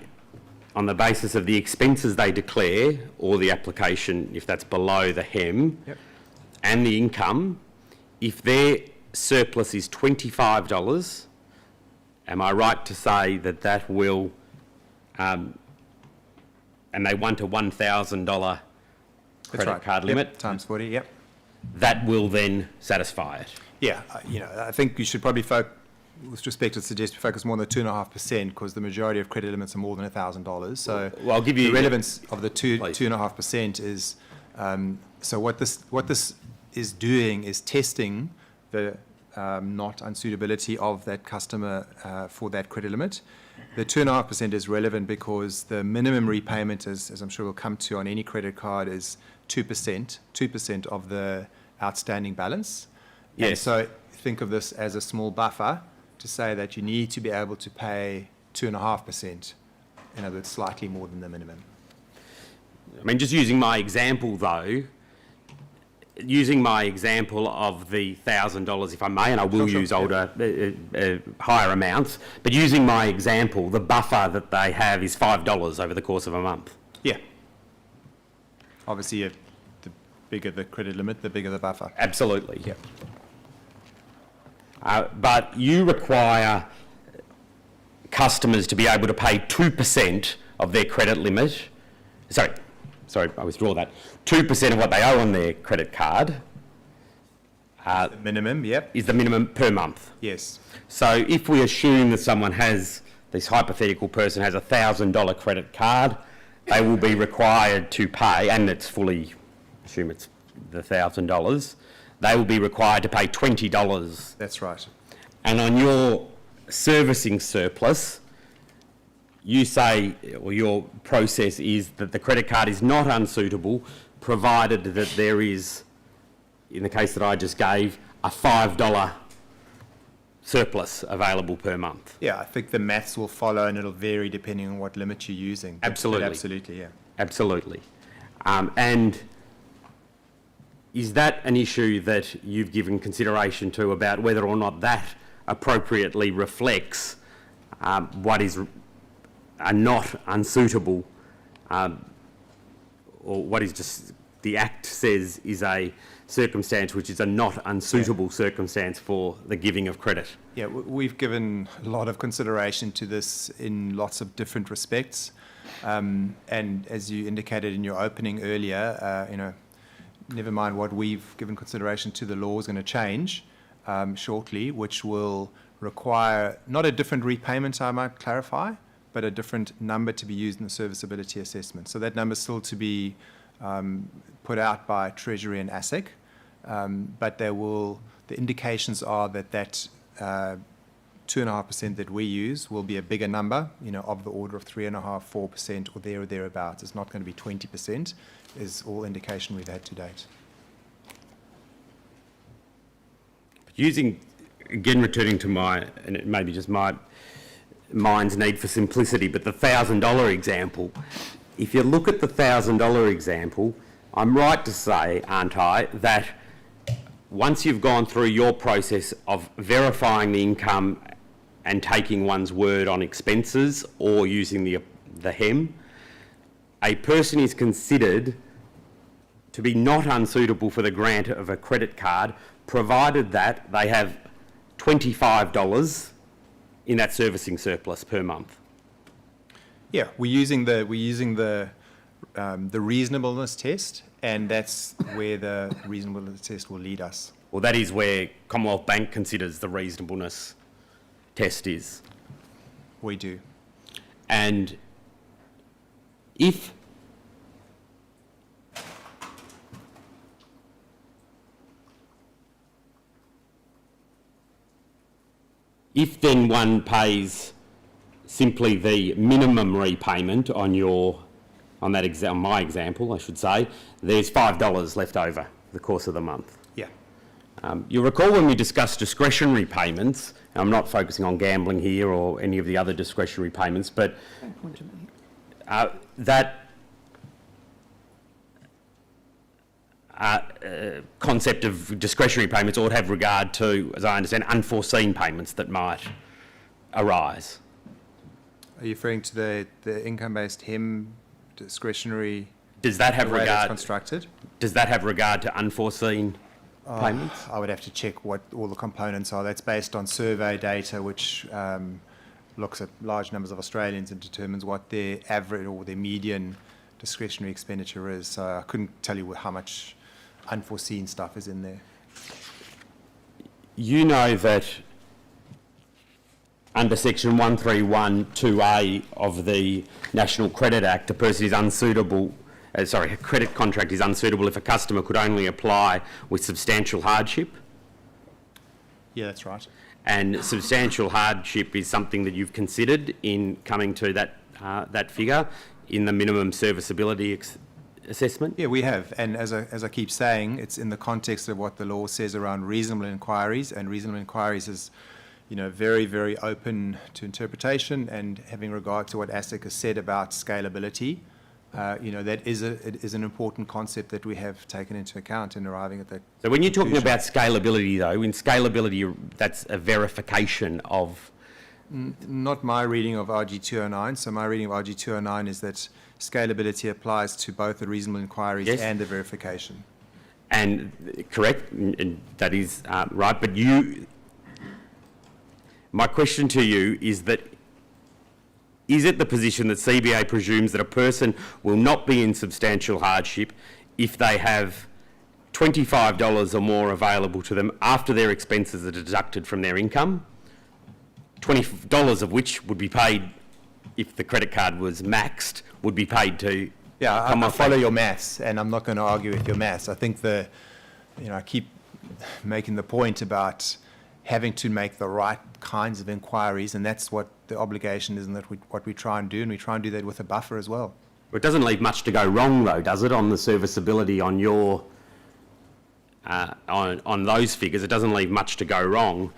on the basis of the expenses they declare or the application, if that's below the HEM, Yep. and the income, if their surplus is $25, am I right to say that will, and they want a $1,000 credit card limit? Yep. Times 40, yep. That will then satisfy it? Yeah, I think you should probably with respect to suggest we focus more on the 2.5% because the majority of credit limits are more than $1,000. So well, I'll give you the relevance of the 2.5% is, so what this is doing is testing the not unsuitability of that customer for that credit limit. The 2.5% is relevant because the minimum repayment, as I'm sure we'll come to on any credit card, is 2% of the outstanding balance. Yes. And so think of this as a small buffer to say that you need to be able to pay 2.5%, in other words, slightly more than the minimum. I mean, just using my example though, using my example of the $1,000, if I may, and I will use older, higher amounts, but using my example, the buffer that they have is $5 over the course of a month. Yeah. Obviously, the bigger the credit limit, the bigger the buffer. Absolutely. Yeah. But you require customers to be able to pay 2% of their credit limit. Sorry, I withdraw that. 2% of what they owe on their credit card. The minimum, yep. Is the minimum per month. Yes. So if we assume that this hypothetical person has a $1,000 credit card, they will be required to pay, and assume it's the $1,000, they will be required to pay $20. That's right. And on your servicing surplus, you say, or your process is that the credit card is not unsuitable, provided that there is, in the case that I just gave, a $5 surplus available per month. Yeah, I think the maths will follow and it'll vary depending on what limit you're using. Absolutely. Absolutely, yeah. Absolutely. And is that an issue that you've given consideration to about whether or not that appropriately reflects what is not unsuitable, or what is just the Act says is a circumstance which is a not unsuitable circumstance for the giving of credit? Yeah, we've given a lot of consideration to this in lots of different respects. And as you indicated in your opening earlier, never mind what we've given consideration to, the law is going to change shortly, which will require not a different repayment, I might clarify, but a different number to be used in the serviceability assessment. So that number is still to be put out by Treasury and ASIC, but the indications are that 2.5% that we use will be a bigger number, of the order of 3.5%, 4% or there or thereabouts. It's not going to be 20%, is all indication we've had to date. Returning to and it may be just my mind's need for simplicity, but the $1,000 example, if you look at the $1,000 example, I'm right to say, aren't I, that once you've gone through your process of verifying the income and taking one's word on expenses or using the HEM, a person is considered to be not unsuitable for the grant of a credit card, provided that they have $25 in that servicing surplus per month. Yeah, we're using the reasonableness test, and that's where the reasonableness test will lead us. Well, that is where Commonwealth Bank considers the reasonableness test is. We do. And if then one pays simply the minimum repayment on my example, I should say, there's $5 left over the course of the month. Yeah. You'll recall when we discussed discretionary payments, and I'm not focusing on gambling here or any of the other discretionary payments, but that concept of discretionary payments ought to have regard to, as I understand, unforeseen payments that might arise. Are you referring to the income-based HEM discretionary? Does that have regard? Constructed? Does that have regard to unforeseen payments? I would have to check what all the components are. That's based on survey data, which looks at large numbers of Australians and determines what their average or their median discretionary expenditure is. So I couldn't tell you how much unforeseen stuff is in there. You know that under section 1312A of the National Credit Act, a person is unsuitable, a credit contract is unsuitable if a customer could only apply with substantial hardship. Yeah, that's right. And substantial hardship is something that you've considered in coming to that figure in the minimum serviceability assessment? Yeah, we have. And as I keep saying, it's in the context of what the law says around reasonable inquiries, and reasonable inquiries is very, very open to interpretation, and having regard to what ASIC has said about scalability, that is an important concept that we have taken into account in arriving at that. So when you're talking about scalability, though, in scalability, that's a verification of... Not my reading of RG 209. So my reading of RG 209 is that scalability applies to both the reasonable inquiries and the verification. And correct, and that is right, but my question to you is that, is it the position that CBA presumes that a person will not be in substantial hardship if they have $25 or more available to them after their expenses are deducted from their income, $20 of which would be paid, if the credit card was maxed, would be paid to... Yeah, I follow your maths, and I'm not going to argue with your maths. I think I keep making the point about having to make the right kinds of inquiries, and that's what the obligation is, and what we try and do, and we try and do that with a buffer as well. It doesn't leave much to go wrong, though, does it, on the serviceability on your on those figures? It doesn't leave much to go wrong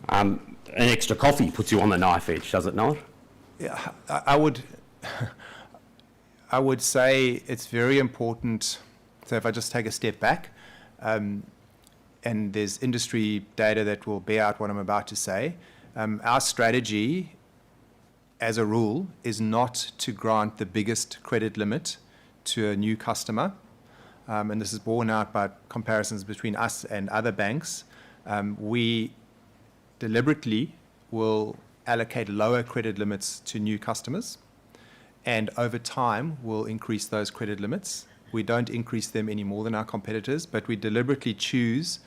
An extra coffee puts you on the knife edge, does it not? Yeah, I would say it's very important. So if I just take a step back, and there's industry data that will bear out what I'm about to say, our strategy, as a rule, is not to grant the biggest credit limit to a new customer. And this is borne out by comparisons between us and other banks. We deliberately will allocate lower credit limits to new customers, and over time we'll increase those credit limits. We don't increase them any more than our competitors, but we deliberately choose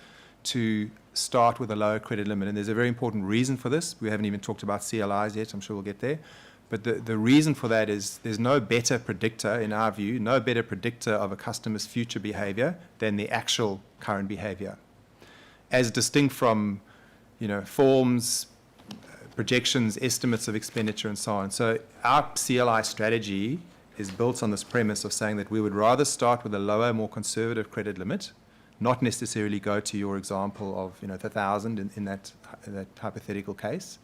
to start with a lower credit limit. And there's a very important reason for this. We haven't even talked about CLIs yet. I'm sure we'll get there. But the reason for that is there's no better predictor, in our view, no better predictor of a customer's future behavior than the actual current behavior. As distinct from, forms, projections, estimates of expenditure, and so on. So our CLI strategy is built on this premise of saying that we would rather start with a lower, more conservative credit limit, not necessarily go to your example of, the 1,000 in that hypothetical case,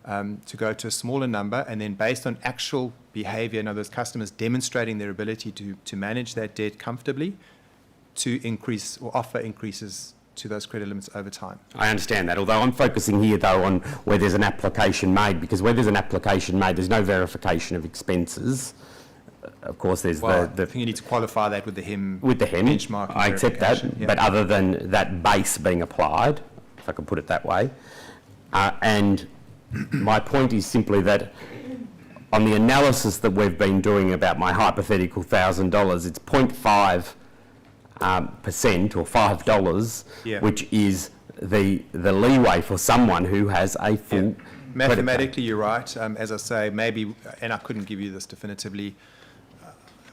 to go to a smaller number, and then based on actual behavior, those customers demonstrating their ability to manage that debt comfortably, to increase or offer increases to those credit limits over time. I understand that, although I'm focusing here, though, on where there's an application made, because where there's an application made, there's no verification of expenses. Of course, there's I think you need to qualify that with the HIM benchmark. I accept that, yeah. But other than that base being applied, if I can put it that way, and my point is simply that on the analysis that we've been doing about my hypothetical $1,000, it's 0.5% or $5, Yeah. which is the leeway for someone who has a full. Mathematically, you're right. As I say, maybe, and I couldn't give you this definitively,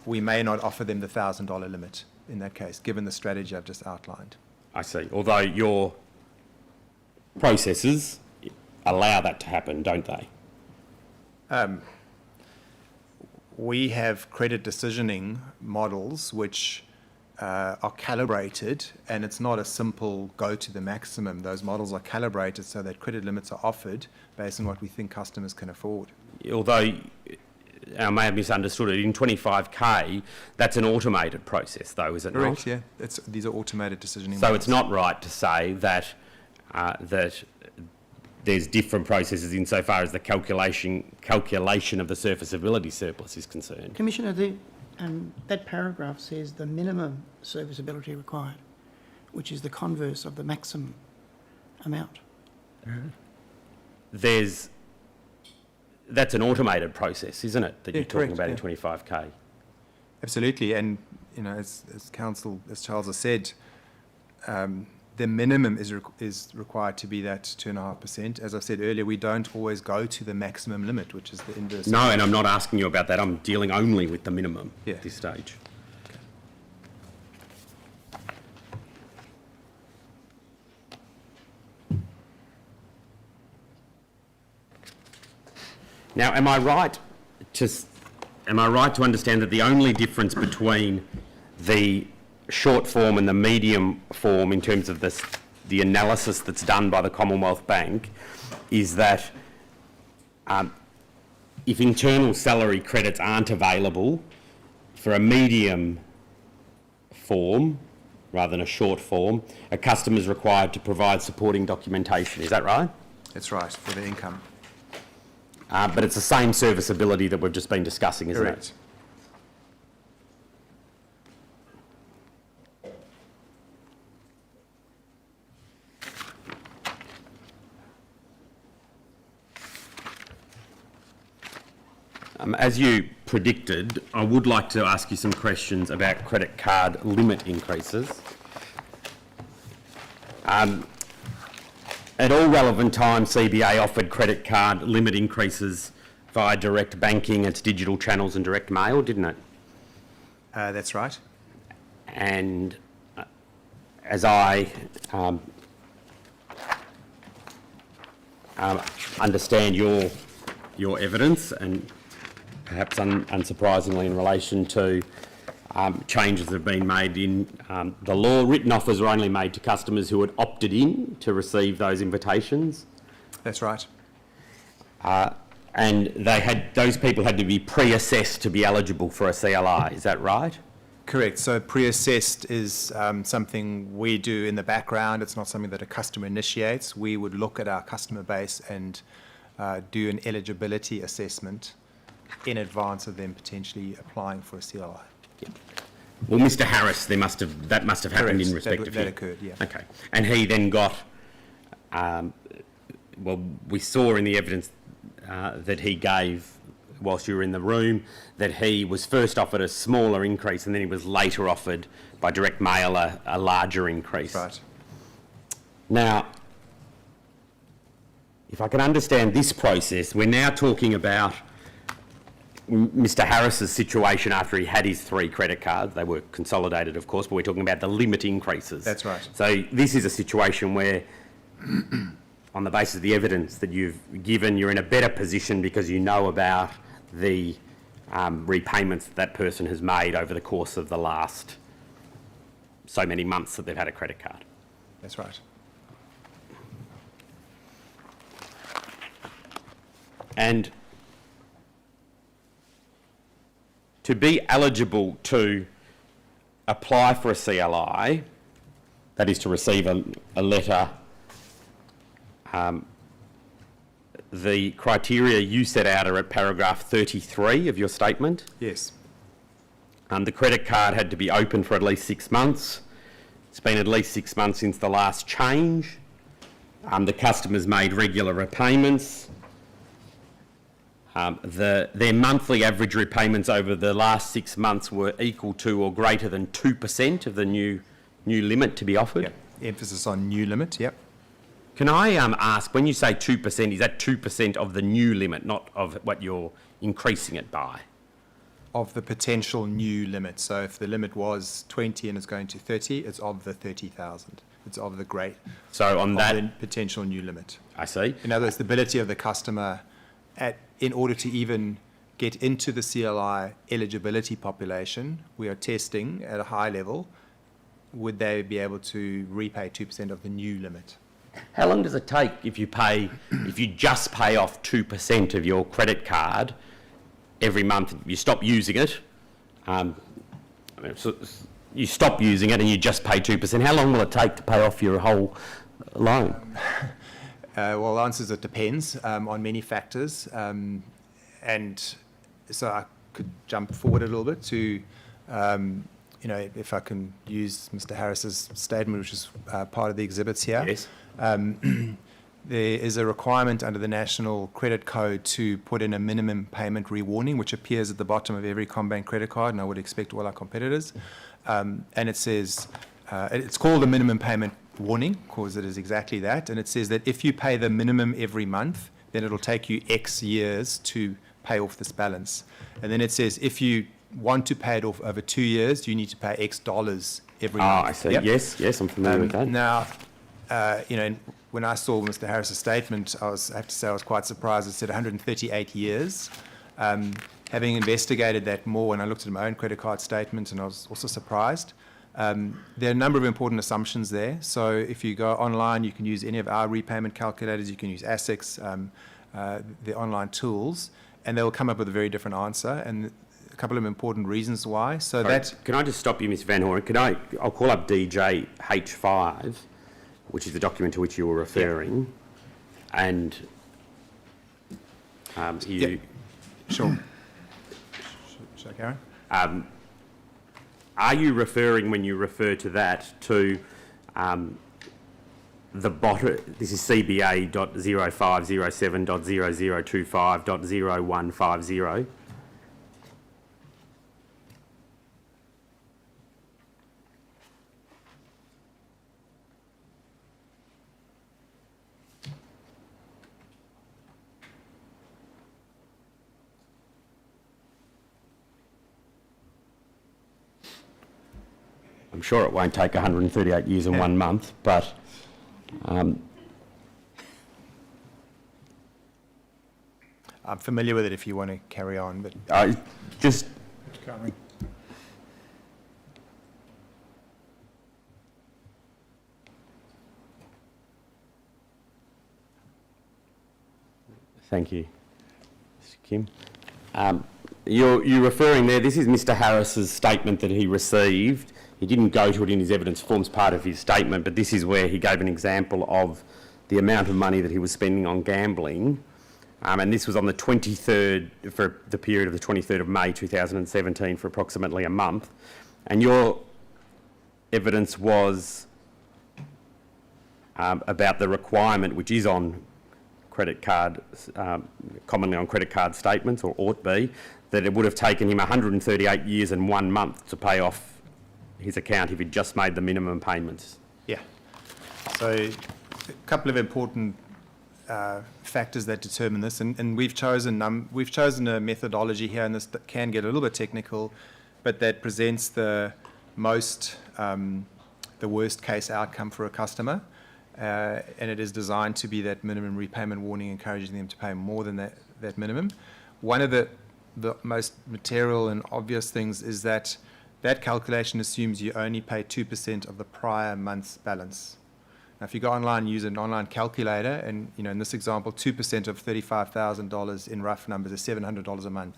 we may not offer them the $1,000 limit in that case, given the strategy I've just outlined. I see. Although your processes allow that to happen, don't they? We have credit decisioning models which are calibrated, and it's not a simple go to the maximum. Those models are calibrated so that credit limits are offered based on what we think customers can afford. Although I may have misunderstood it, in 25K, that's an automated process, though, is it Correct, not? yeah. These are automated decisioning So models. it's not right to say that that there's different processes insofar as the calculation of the serviceability surplus is concerned. Commissioner, that paragraph says the minimum serviceability required, which is the converse of the maximum amount. That's an automated process, isn't it, that Yeah, you're talking correct, about in 25K? Absolutely, and as Charles has said, the minimum is required to be that 2.5%. As I said earlier, we don't always go to the maximum limit, which is the inverse. No, and I'm not asking you about that. I'm dealing only with the minimum Yeah. at this stage. Now, am I right to understand that the only difference between the short form and the medium form in terms of the analysis that's done by the Commonwealth Bank is that if internal salary credits aren't available for a medium form rather than a short form, a customer is required to provide supporting documentation. Is that right? That's right, for the income. But it's the same serviceability that we've just been discussing, isn't Correct. it? As you predicted, I would like to ask you some questions about credit card limit increases. At all relevant times, CBA offered credit card limit increases via direct banking, its digital channels and direct mail, didn't it? That's right. And as I understand your evidence, and perhaps unsurprisingly in relation to changes that have been made in the law, written offers were only made to customers who had opted in to receive those invitations, That's right. And those people had to be pre-assessed to be eligible for a CLI, is that right? Correct. So pre-assessed is something we do in the background. It's not something that a customer initiates. We would look at our customer base and do an eligibility assessment in advance of them potentially applying for a CLI. Yeah. Well, Mr. Harris, that must have happened in respect of him. That occurred, yeah. Okay. And he then got, we saw in the evidence that he gave whilst you were in the room, that he was first offered a smaller increase and then he was later offered by direct mail a larger increase. Right. Now, if I can understand this process, we're now talking about Mr. Harris's situation after he had his 3 credit cards. They were consolidated, of course, but we're talking about the limit increases. That's right. So this is a situation where, on the basis of the evidence that you've given, you're in a better position because you know about the repayments that person has made over the course of the last so many months that they've had a credit card. That's right. And to be eligible to apply for a CLI, that is to receive a letter, the criteria you set out are at paragraph 33 of your statement. Yes. The credit card had to be open for at least 6 months. It's been at least 6 months since the last change. The customer's made regular repayments. Their monthly average repayments over the last 6 months were equal to or greater than 2% of the new limit to be offered. Yep. Emphasis on new limit, yep. Can I ask, when you say 2%, is that 2% of the new limit, not of what you're increasing it by? Of the potential new limit. So if the limit was 20 and it's going to 30, it's of the 30,000. It's of the So on that, the potential new limit. I see. In other words, the ability of the customer in order to even get into the CLI eligibility population, we are testing at a high level, would they be able to repay 2% of the new limit? How long does it take if you just pay off 2% of your credit card every month? You stop using it, you stop using it and you just pay 2%. How long will it take to pay off your whole loan? Well, the answer is it depends on many factors. And so I could jump forward a little bit to, if I can use Mr. Harris's statement, which is part of the exhibits here. Yes. There is a requirement under the National Credit Code to put in a minimum payment rewarning, which appears at the bottom of every CommBank credit card, and I would expect all our competitors. And it says, it's called a minimum payment warning because it is exactly that. And it says that if you pay the minimum every month, then it'll take you X years to pay off this balance. And then it says if you want to pay it off over 2 years, you need to pay X dollars every month. I see. Yep. Yes, I'm familiar with that. Now, when I saw Mr. Harris's statement, I have to say I was quite surprised. It said 138 years. Having investigated that more, and I looked at my own credit card statement, and I was also surprised. There are a number of important assumptions there. So if you go online, you can use any of our repayment calculators. You can use ASIC's, the online tools, and they'll come up with a very different answer. And a couple of important reasons why. So Can I just stop you, Ms. Van Horen? I'll call up DJH5, which is the document to which you were referring, and you... Sure. Should I carry on? Are you referring, when you refer to that, to the bottom? This is CBA.0507.0025.0150. I'm sure it won't take 138 years and 1 month, but I'm familiar with it if you want to carry on, but just It's coming. Thank you, Mr. Kim. You're referring there, this is Mr. Harris's statement that he received. He didn't go to it in his evidence, forms part of his statement, but this is where he gave an example of the amount of money that he was spending on gambling. And this was on the 23rd, for the period of the 23rd of May 2017 for approximately a month. And your evidence was about the requirement, which is on credit card, commonly on credit card statements, or ought be, that it would have taken him 138 years and 1 month to pay off his account if he'd just made the minimum payments. Yeah. So a couple of important factors that determine this, and we've chosen a methodology here, and this can get a little bit technical, but that presents the worst case outcome for a customer, and it is designed to be that minimum repayment warning, encouraging them to pay more than that minimum. One of the most material and obvious things is that calculation assumes you only pay 2% of the prior month's balance. Now, if you go online and use an online calculator, and in this example, 2% of $35,000 in rough numbers is $700 a month.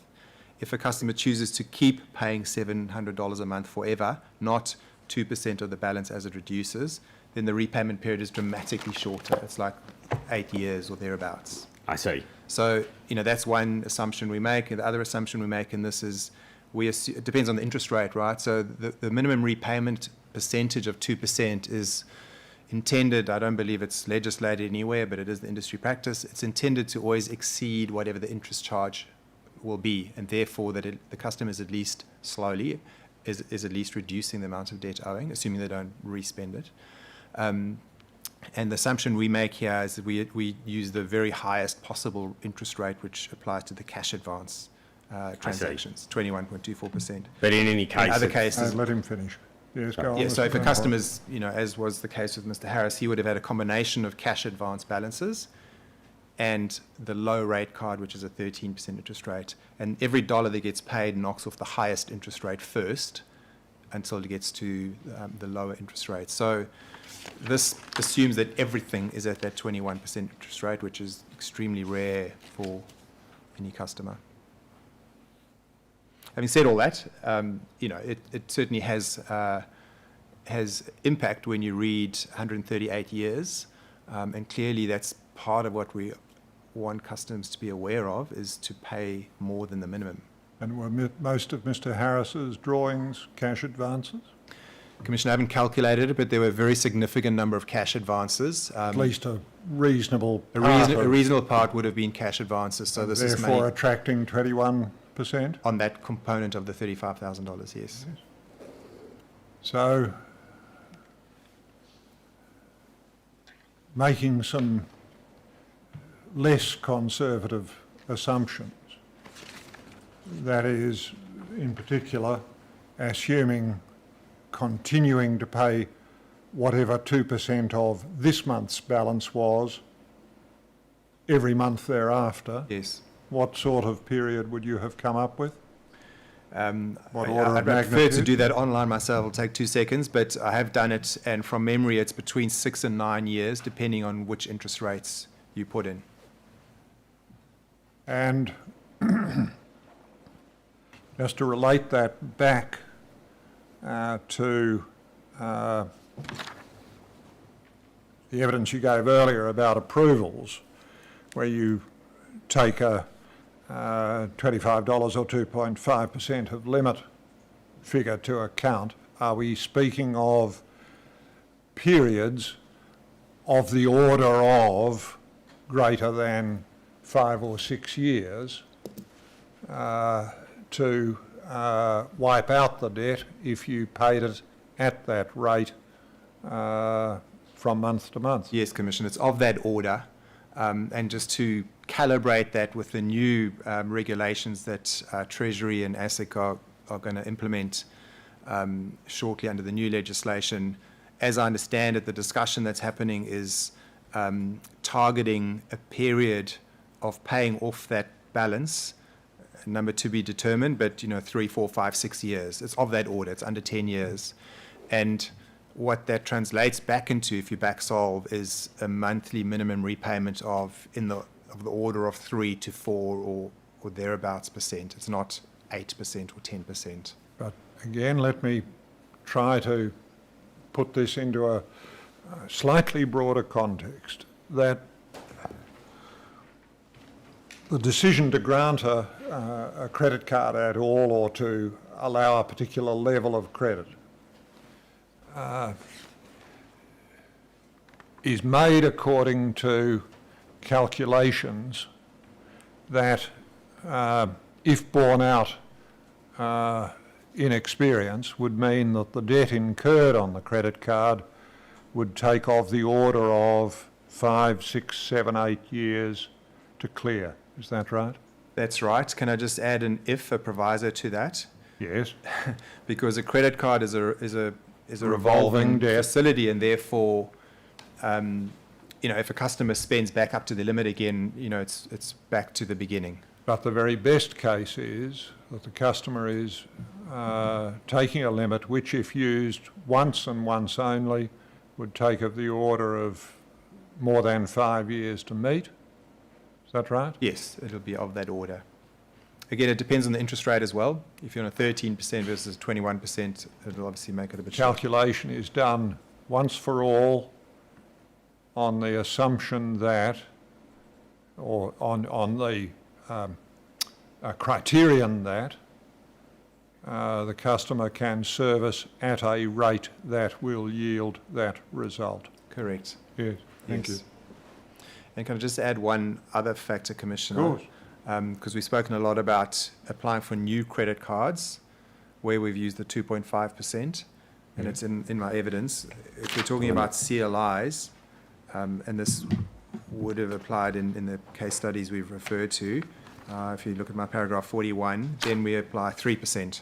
If a customer chooses to keep paying $700 a month forever, not 2% of the balance as it reduces, then the repayment period is dramatically shorter. It's like 8 years or thereabouts. I see. So, that's one assumption we make. And the other assumption we make in this is it depends on the interest rate, right? So the minimum repayment percentage of 2% is intended, I don't believe it's legislated anywhere, but it is the industry practice. It's intended to always exceed whatever the interest charge will be, and therefore that the customer is at least slowly, is at least reducing the amount of debt owing, assuming they don't re-spend it. And the assumption we make here is that we use the very highest possible interest rate, which applies to the cash advance transactions, 21.24%. But in any case... In other cases... Let him finish. Yes, go on. Yeah, so Mr. if a Van Horen. customer's, as was the case with Mr. Harris, he would have had a combination of cash advance balances and the low rate card, which is a 13% interest rate. And every dollar that gets paid knocks off the highest interest rate first until it gets to the lower interest rate. So this assumes that everything is at that 21% interest rate, which is extremely rare for any customer. Having said all that, it certainly has impact when you read 138 years, and clearly that's part of what we want customers to be aware of, is to pay more than the minimum. And were most of Mr. Harris's drawings cash advances? Commissioner, I haven't calculated it, but there were a very significant number of cash advances. At least a reasonable A part reasonable part would have been cash advances, so this is therefore money attracting 21%. on that component of the $35,000, yes. So, making some less conservative assumptions, that is, in particular, assuming continuing to pay whatever 2% of this month's balance was every month thereafter, Yes. what sort of period would you have come up with? What order I'd of prefer to magnitude? do that online myself. It'll take 2 seconds, but I have done it, and from memory, it's between 6 and 9 years, depending on which interest rates you put in. And just to relate that back to the evidence you gave earlier about approvals, where you take a $25 or 2.5% of limit figure to account, are we speaking of periods of the order of greater than 5 or 6 years to wipe out the debt if you paid it at that rate from month to month? Yes, Commissioner, it's of that order. And just to calibrate that with the new regulations that Treasury and ASIC are going to implement shortly under the new legislation, as I understand it, the discussion that's happening is targeting a period of paying off that balance, a number to be determined, but 3, 4, 5, 6 years. It's of that order. It's under 10 years. And what that translates back into, if you back solve, is a monthly minimum repayment of, in the of the order of 3 to 4 or thereabouts percent. It's not 8% or 10%. But again, let me try to put this into a slightly broader context, that the decision to grant a credit card at all or to allow a particular level of credit is made according to calculations that, if borne out in experience, would mean that the debt incurred on the credit card would take of the order of 5, 6, 7, 8 years to clear. Is that right? That's right. Can I just add a proviso to that? Yes. Because a credit card is a Revolving revolving debt. facility, and therefore, if a customer spends back up to the limit again, it's back to the beginning. But the very best case is that the customer is taking a limit which, if used once and once only, would take of the order of more than 5 years to meet. Is that right? Yes, it'll be of that order. Again, it depends on the interest rate as well. If you're on a 13% versus 21%, it'll obviously make it a bit shorter. Calculation is done once for all on the assumption that, or on the criterion that the customer can service at a rate that will yield that result. Correct. Yes, thank Yes. you. And can I just add one other factor, Commissioner? Of course. Because we've spoken a lot about applying for new credit cards, where we've used the 2.5%, and it's in my evidence. If we're talking about CLIs, and this would have applied in the case studies we've referred to, if you look at my paragraph 41, then we apply 3%.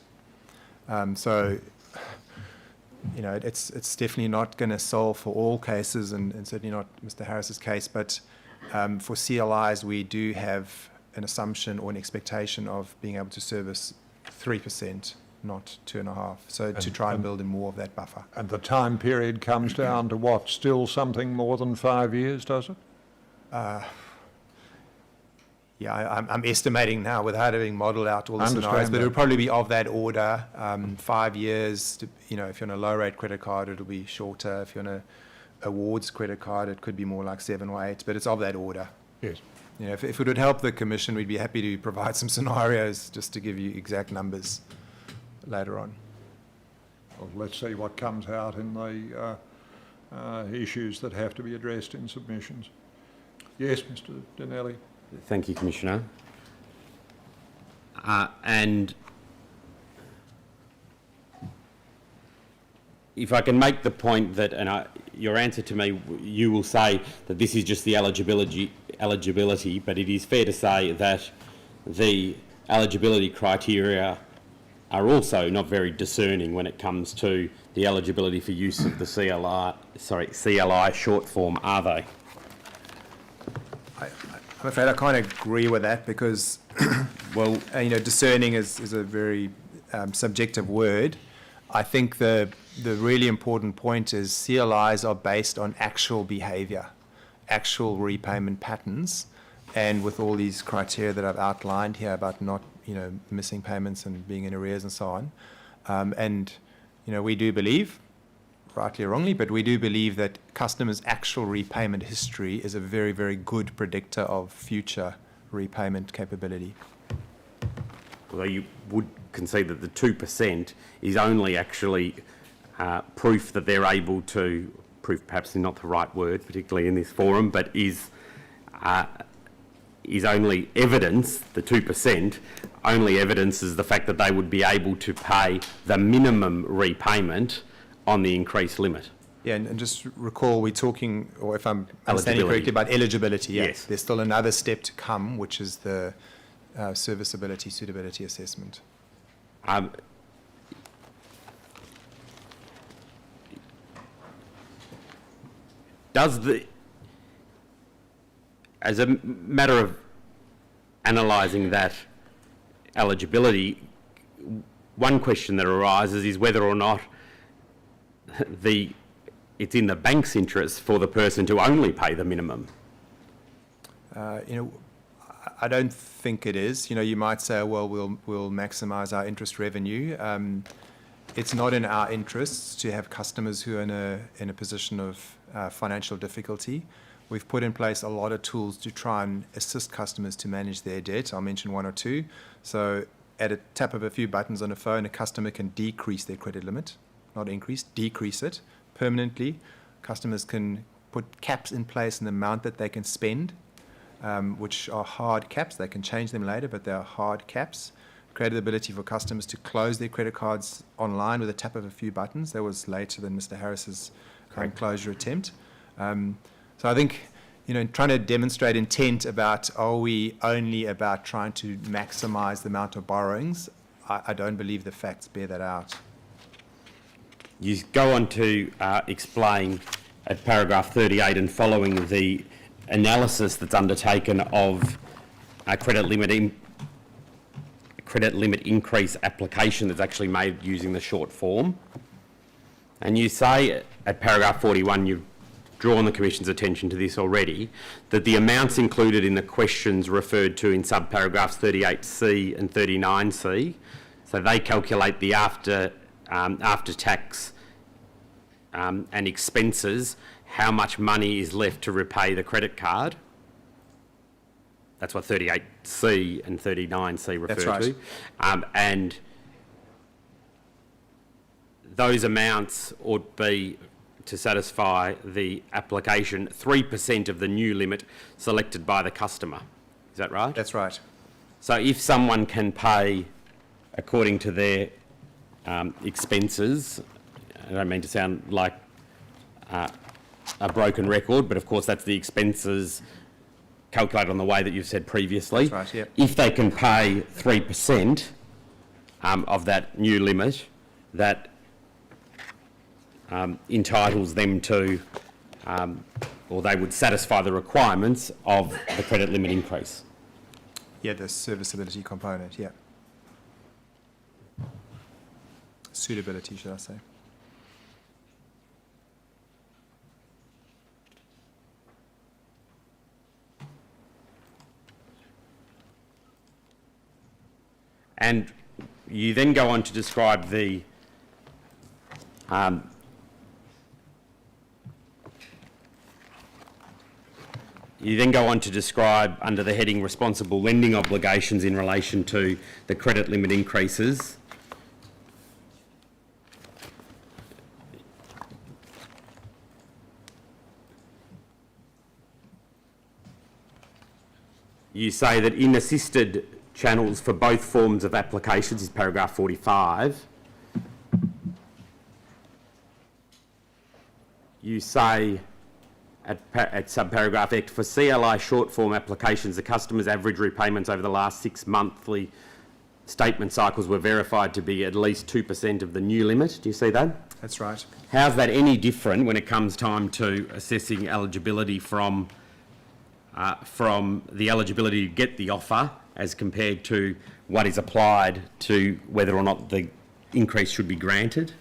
So, it's definitely not going to solve for all cases, and certainly not Mr. Harris's case, but for CLIs, we do have an assumption or an expectation of being able to service 3%, not 2.5%. So to try and build in more of that buffer. And the time period comes down to what? Still something more than 5 years, does it? I'm estimating now without having modelled out all the Understand scenarios, but that. it'll probably be of that order. 5 years, if you're on a low rate credit card, it'll be shorter. If you're on a awards credit card, it could be more like 7 or 8, but it's of that order. Yes. If it would help the Commission, we'd be happy to provide some scenarios just to give you exact numbers later on. Well, let's see what comes out in the issues that have to be addressed in submissions. Yes, Mr. Dinelli. Thank you, Commissioner. And if I can make the point that, your answer to me, you will say that this is just the eligibility, but it is fair to say that the eligibility criteria are also not very discerning when it comes to the eligibility for use of the CLI short form, are they? I'm afraid I can't agree with that because, well, discerning is a very subjective word. I think the really important point is CLIs are based on actual behaviour, actual repayment patterns, and with all these criteria that I've outlined here about not, missing payments and being in arrears and so on. We do believe, rightly or wrongly, but we do believe that customers' actual repayment history is a very, very good predictor of future repayment capability. Although you would concede that the 2% is only actually proof that they're able to, proof perhaps is not the right word, particularly in this forum, but is only evidence, the 2%, only evidences the fact that they would be able to pay the minimum repayment on the increased limit. Yeah, and just recall we're talking, or if I'm understanding correctly, about eligibility. Yeah. Yes. There's still another step to come, which is the serviceability suitability assessment. As a matter of analysing that eligibility, one question that arises is whether or not it's in the bank's interest for the person to only pay the minimum. I don't think it is. You might say, well, we'll maximise our interest revenue. It's not in our interests to have customers who are in a position of financial difficulty. We've put in place a lot of tools to try and assist customers to manage their debt. I'll mention one or two. So at a tap of a few buttons on a phone, a customer can decrease their credit limit, not increase, decrease it permanently. Customers can put caps in place in the amount that they can spend, which are hard caps. They can change them later, but they are hard caps. Created the ability for customers to close their credit cards online with a tap of a few buttons. That was later than Mr. Harris's closure attempt. So I think, trying to demonstrate intent about, are we only about trying to maximise the amount of borrowings, I don't believe the facts bear that out. You go on to explain at paragraph 38 and following the analysis that's undertaken of a credit limit increase application that's actually made using the short form. And you say at paragraph 41, you've drawn the Commission's attention to this already, that the amounts included in the questions referred to in subparagraphs 38C and 39C, so they calculate the after-tax and expenses, how much money is left to repay the credit card. That's what 38C and 39C refer That's right. to. And those amounts ought be, to satisfy the application, 3% of the new limit selected by the customer. Is that right? That's right. So if someone can pay according to their expenses, I don't mean to sound like a broken record, but of course that's the expenses calculated on the way that you've said previously. That's right, yep. If they can pay 3% of that new limit, that entitles them to, or they would satisfy the requirements of the credit limit increase. Yeah, the serviceability component, yeah. Suitability, should I say. And you then go on to describe the under the heading responsible lending obligations in relation to the credit limit increases. You say that in assisted channels for both forms of applications is paragraph 45. You say at subparagraph X, for CLI short form applications, the customer's average repayments over the last 6 monthly statement cycles were verified to be at least 2% of the new limit. Do you see that? That's right. How's that any different when it comes time to assessing eligibility from the eligibility to get the offer as compared to what is applied to whether or not the increase should be granted?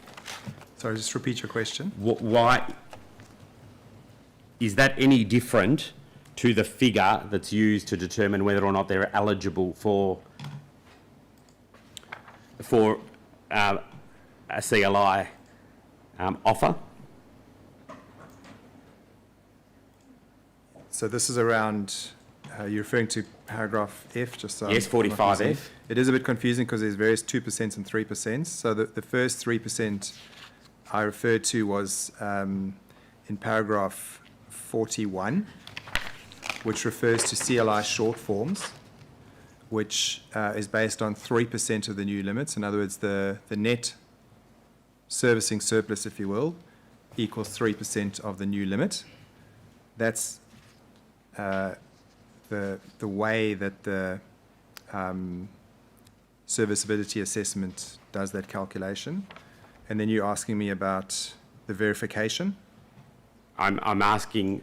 Sorry, just repeat your question. Why is that any different to the figure that's used to determine whether or not they're eligible for a CLI offer? So this is around, you're referring to paragraph F, just so Yes, I'm not 45F. confusing. It is a bit confusing because there's various 2% and 3%. So the first 3% I referred to was in paragraph 41, which refers to CLI short forms, which is based on 3% of the new limits. In other words, the net servicing surplus, if you will, equals 3% of the new limit. That's the way that the serviceability assessment does that calculation. And then you're asking me about the verification? I'm asking,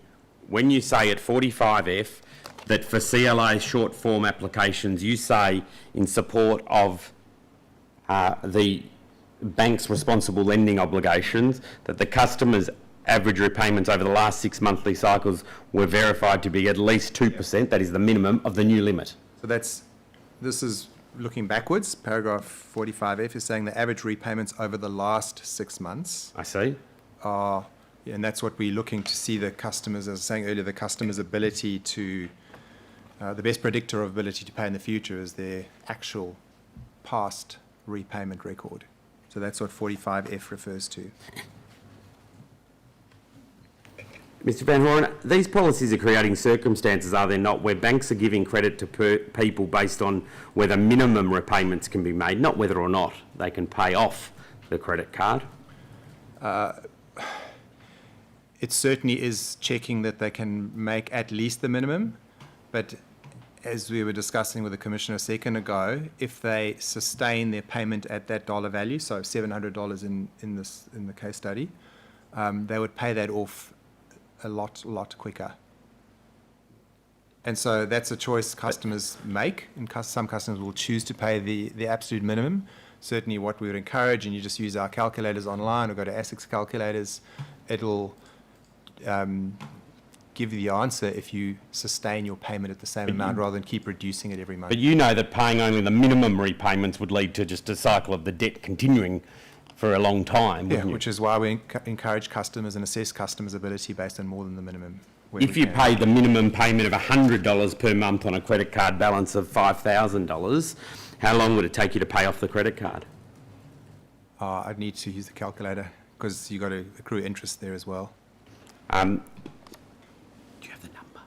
when you say at 45F that for CLI short form applications, you say in support of the bank's responsible lending obligations that the customer's average repayments over the last 6 monthly cycles were verified to be at least 2%, that is the minimum of the new limit. So this is looking backwards. Paragraph 45F is saying the average repayments over the last 6 months I see. are, and that's what we're looking to see the customers, as I was saying earlier, the customer's ability to, the best predictor of ability to pay in the future is their actual past repayment record. So that's what 45F refers to. Mr Van Horen, these policies are creating circumstances, are they not, where banks are giving credit to people based on whether minimum repayments can be made, not whether or not they can pay off the credit card? It certainly is checking that they can make at least the minimum, but as we were discussing with the Commissioner a second ago, if they sustain their payment at that dollar value, so $700 in the case study, they would pay that off a lot quicker. And so that's a choice customers make, and some customers will choose to pay the absolute minimum. Certainly what we would encourage, and you just use our calculators online or go to ASIC's calculators, it'll give you the answer if you sustain your payment at the same amount rather than keep reducing it every month. But you know that paying only the minimum repayments would lead to just a cycle of the debt continuing for a long time, wouldn't you? Which is why we encourage customers and assess customers' ability based on more than the minimum. If you pay the minimum payment of $100 per month on a credit card balance of $5,000, how long would it take you to pay off the credit card? I'd need to use the calculator because you've got to accrue interest there as well. Do you have the number?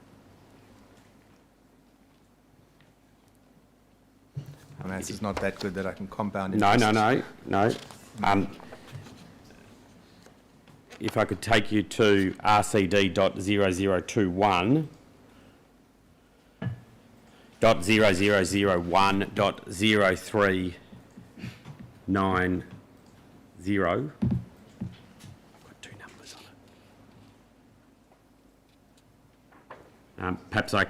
My maths is not that good that I can compound No. interest. If I could take you to rcd.0021. .0001.0390. Got two numbers on it. Perhaps I,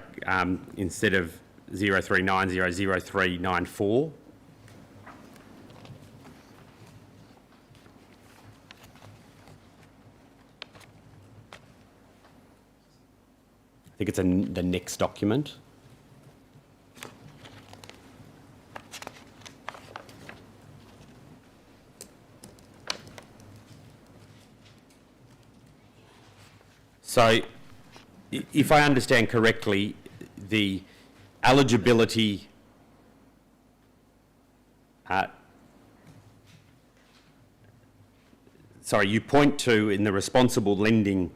instead of 0390, 0394. I think it's the next document. So, if I understand correctly, the eligibility you point to in the responsible lending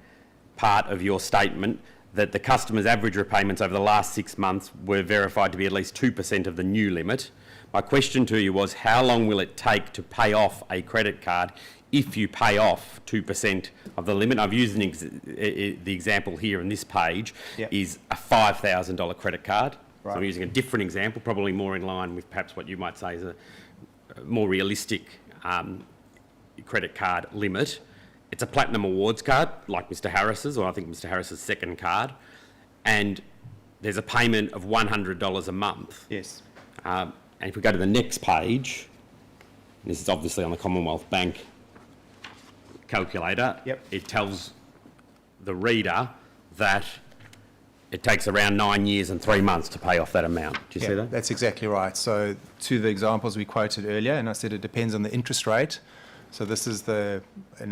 part of your statement that the customer's average repayments over the last 6 months were verified to be at least 2% of the new limit. My question to you was, how long will it take to pay off a credit card if you pay off 2% of the limit? I've used the example here in this page is a $5,000 credit card. Right. So I'm using a different example, probably more in line with perhaps what you might say is a more realistic credit card limit. It's a Platinum Awards card, like Mr Harris's, or I think Mr Harris's second card, and there's a payment of $100 a month. Yes. And if we go to the next page, this is obviously on the Commonwealth Bank calculator, it tells the reader that it takes around 9 years and 3 months to pay off that amount. Do you see that? That's exactly right. So to the examples we quoted earlier, and I said it depends on the interest rate. So this is an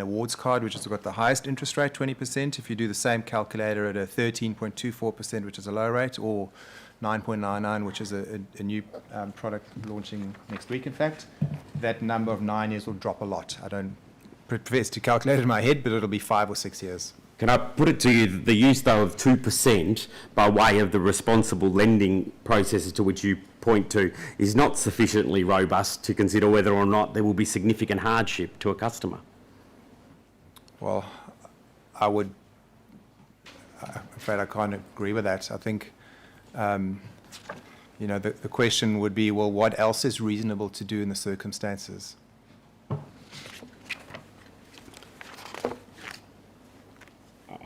awards card, which has got the highest interest rate, 20%. If you do the same calculator at a 13.24%, which is a low rate, or 9.99, which is a new product launching next week, in fact, that number of 9 years will drop a lot. I don't profess to calculate it in my head, but it'll be 5 or 6 years. Can I put it to you, the use, though, of 2% by way of the responsible lending processes to which you point to is not sufficiently robust to consider whether or not there will be significant hardship to a customer? Well, I'm afraid I can't agree with that. I think, the question would be, well, what else is reasonable to do in the circumstances?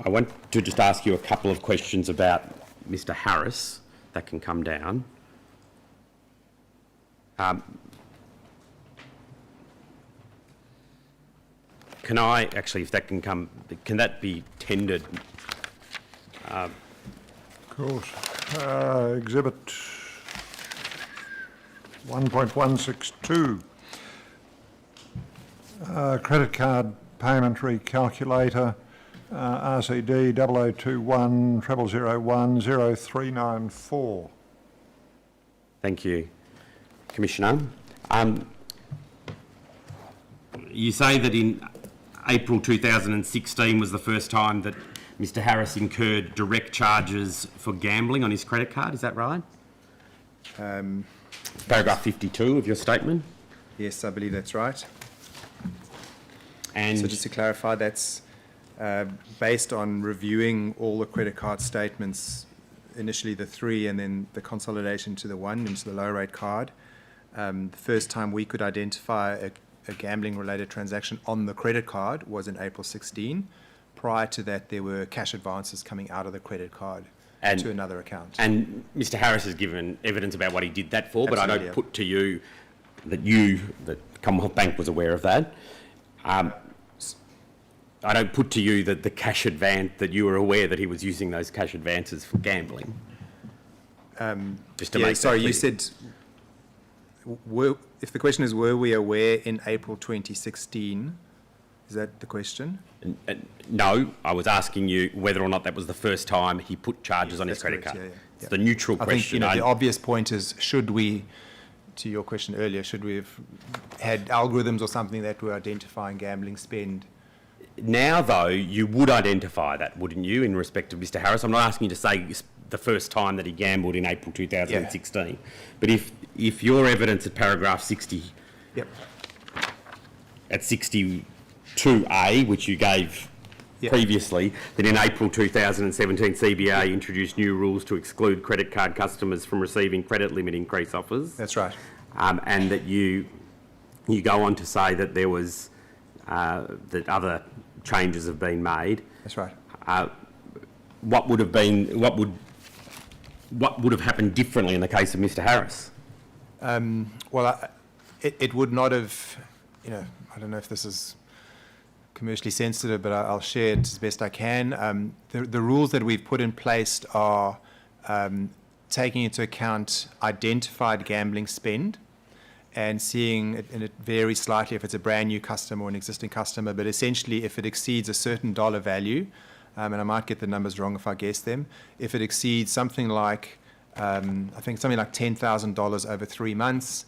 I want to just ask you a couple of questions about Mr Harris that can come down. Can I, actually, if that can that be tendered? Of course. Exhibit 1.162. Credit card payment recalculator, RCD 0021 0001 0394. Thank you, Commissioner. You say that in April 2016 was the first time that Mr Harris incurred direct charges for gambling on his credit card, is that right? Paragraph 52 of your statement. Yes, I believe that's right. And So just to clarify, that's based on reviewing all the credit card statements, initially the 3 and then the consolidation to the 1 into the low rate card. The first time we could identify a gambling related transaction on the credit card was in April 16. Prior to that, there were cash advances coming out of the credit card to another account. And Mr Harris has given evidence about what he did that for, but I Absolutely, don't put to you that Commonwealth Bank was aware of that. I don't put to you that the cash advance, that you were aware that he was using those cash advances for gambling. Just to make that sorry, clear. you said, if the question is, were we aware in April 2016, is that the question? No, I was asking you whether or not that was the first time he put charges on his That's credit correct, card. yeah, yeah, It's yeah. the neutral I think, question. the obvious point is, should we, to your question earlier, should we have had algorithms or something that were identifying gambling spend? Now, though, you would identify that, wouldn't you, in respect of Mr Harris? I'm not asking you to say the first time that he gambled in April 2016. But if your evidence at paragraph 60, Yep. at 62A, which you gave Yep. previously, that in April 2017 CBA introduced new rules to exclude credit card customers from receiving credit limit increase offers. That's right. And that you go on to say that there was that other changes have been made. That's right. What would have happened differently in the case of Mr Harris? It would not have, I don't know if this is commercially sensitive, but I'll share it as best I can. The rules that we've put in place are taking into account identified gambling spend and seeing it, and it varies slightly if it's a brand new customer or an existing customer, but essentially if it exceeds a certain dollar value, and I might get the numbers wrong if I guess them, if it exceeds something like, I think something like $10,000 over 3 months,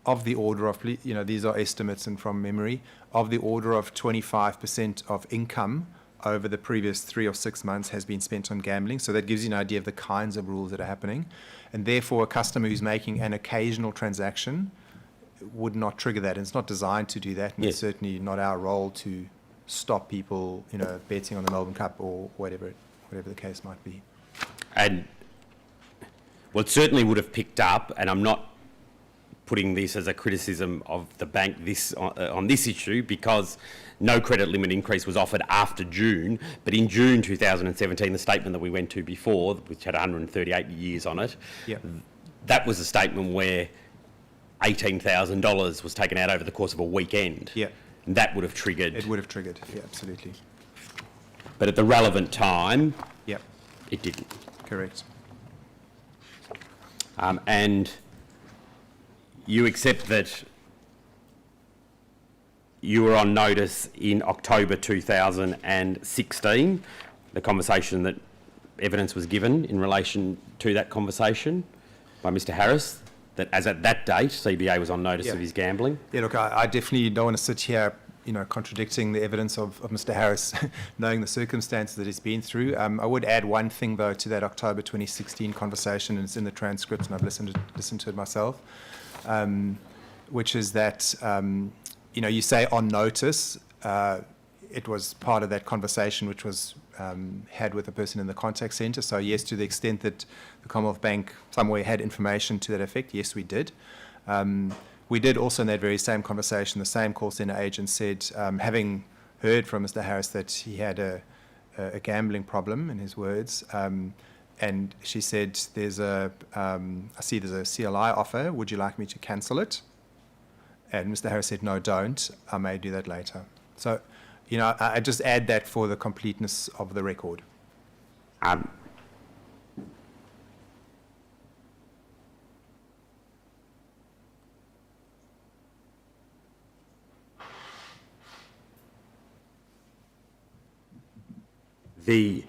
of the order of, these are estimates and from memory, of the order of 25% of income over the previous 3 or 6 months has been spent on gambling. So that gives you an idea of the kinds of rules that are happening. And therefore, a customer who's making an occasional transaction would not trigger that. And it's not designed to do that. And Yes. It's certainly not our role to stop people, betting on the Melbourne Cup or whatever the case might be. And well, it certainly would have picked up, and I'm not putting this as a criticism of the bank on this issue, because no credit limit increase was offered after June, but in June 2017, the statement that we went to before, which had 138 years on it, Yeah. that was a statement where $18,000 was taken out over the course of a weekend. Yeah. And that would have triggered. It would have triggered, yeah, absolutely. But at the relevant time, Yeah, it didn't. correct. And you accept that you were on notice in October 2016, the conversation that evidence was given in relation to that conversation by Mr Harris, that as at that date, CBA was on notice Yeah. of his gambling? Yeah, look, I definitely don't want to sit here, contradicting the evidence of Mr. Harris, knowing the circumstances that he's been through. I would add one thing, though, to that October 2016 conversation, and it's in the transcript, and I've listened to it myself, which is that, you say on notice. It was part of that conversation which was had with the person in the contact centre. So yes, to the extent that the Commonwealth Bank somewhere had information to that effect, yes, we did. We did also in that very same conversation, the same call centre agent said, having heard from Mr Harris that he had a gambling problem, in his words, and she said, I see there's a CLI offer, would you like me to cancel it? And Mr Harris said, no, don't, I may do that later. So, you know, I just add that for the completeness of the record. Um, the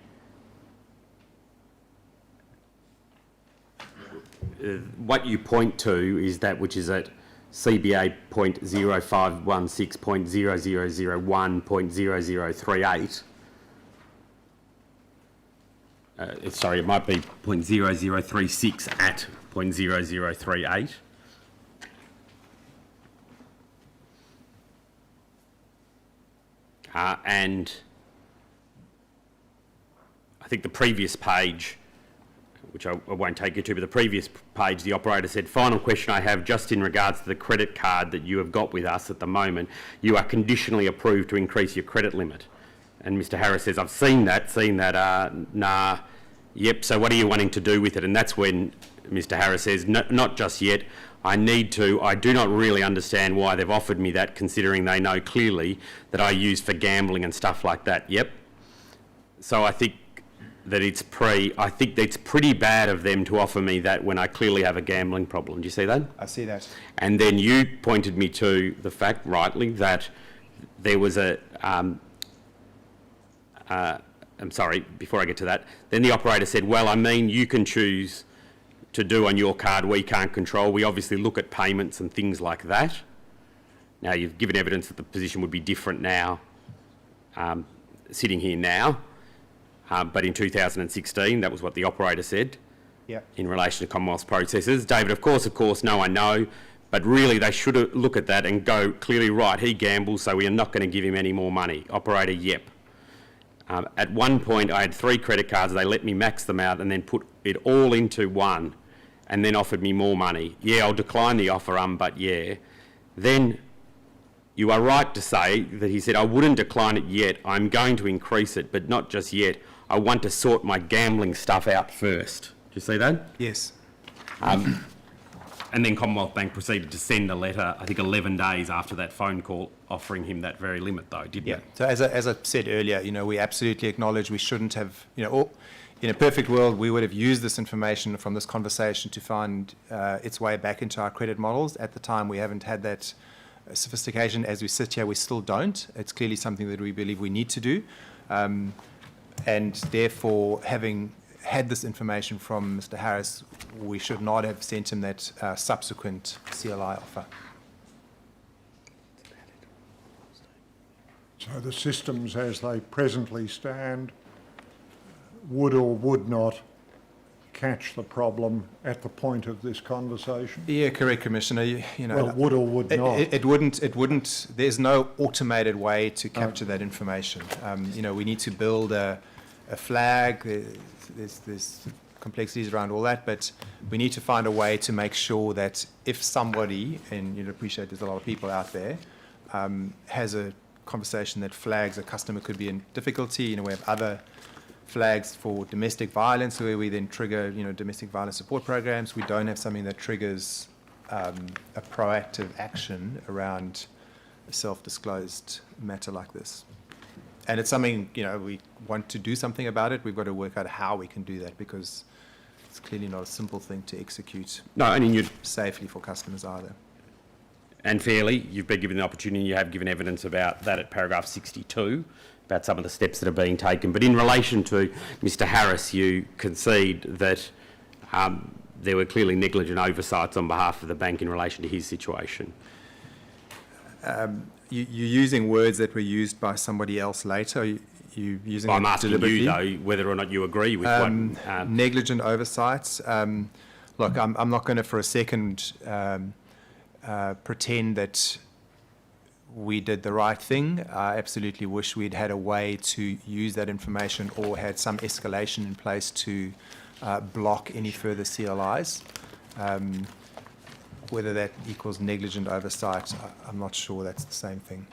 what you point to is that which is at CBA 0.0516.0001.0038. Sorry, it might be 0.0036 at 0.0038. And I think the previous page, which I won't take you to, but the previous page, the operator said, final question I have just in regards to the credit card that you have got with us at the moment. You are conditionally approved to increase your credit limit. And Mr. Harris says, I've seen that, nah, yep, so what are you wanting to do with it? And that's when Mr. Harris says, not just yet, I do not really understand why they've offered me that, considering they know clearly that I use for gambling and stuff like that. Yep. So I think that it's pretty bad of them to offer me that when I clearly have a gambling problem. Do you see that? I see that. And then you pointed me to the fact, rightly, that there was I'm sorry, before I get to that, then the operator said, well, I mean, you can choose to do on your card, we can't control. We obviously look at payments and things like that. Now, you've given evidence that the position would be different now, sitting here now. But in 2016, that was what the operator said in relation to Commonwealth's processes. David, of course, no, I know, but really they should look at that and go clearly, right, he gambles, so we are not going to give him any more money. Operator, yep. At one point, I had 3 credit cards. They let me max them out and then put it all into one and then offered me more money. Yeah, I'll decline the offer, but yeah. Then you are right to say that he said, I wouldn't decline it yet. I'm going to increase it, but not just yet. I want to sort my gambling stuff out first. Do you see that? Yes. And then Commonwealth Bank proceeded to send a letter, I think 11 days after that phone call, offering him that very limit, though, didn't it? So as I said earlier, you know, we absolutely acknowledge we shouldn't have, you know, in a perfect world, we would have used this information from this conversation to find its way back into our credit models. At the time, we haven't had that sophistication. As we sit here, we still don't. It's clearly something that we believe we need to do. And therefore, having had this information from Mr. Harris, we should not have sent him that subsequent CLI offer. So the systems as they presently stand would or would not catch the problem at the point of this conversation? Yeah, correct, Commissioner. You know, Well, would or would not? It wouldn't. There's no automated way to capture that information. You know, we need to build a flag. There's complexities around all that, but we need to find a way to make sure that if somebody, and you'd appreciate there's a lot of people out there, has a conversation that flags a customer could be in difficulty. You know, we have other flags for domestic violence where we then trigger, you know, domestic violence support programs. We don't have something that triggers a proactive action around a self-disclosed matter like this. And it's something, you know, we want to do something about it. We've got to work out how we can do that, because it's clearly not a simple thing to execute safely for customers either. And fairly, you've been given the opportunity, you have given evidence about that at paragraph 62, about some of the steps that are being taken. But in relation to Mr. Harris, you concede that there were clearly negligent oversights on behalf of the bank in relation to his situation. You're using words that were used by somebody else later. You using I'm asking you, though, whether or not you agree with what... negligent oversights. Look, I'm not going to for a second pretend that we did the right thing. I absolutely wish we'd had a way to use that information or had some escalation in place to block any further CLIs. Whether that equals negligent oversight, I'm not sure that's the same thing.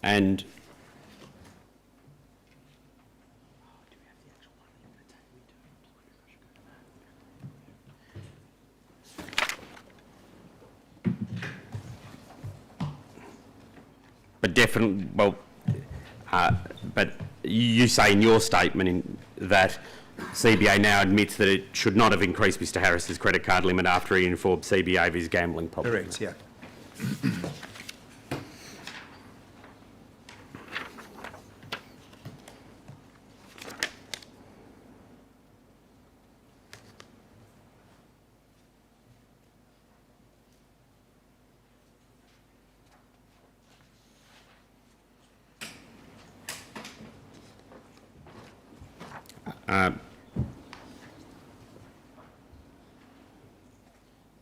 And but definitely, well, but you say in your statement that CBA now admits that it should not have increased Mr Harris's credit card limit after he informed CBA of his gambling problem. Correct, yeah.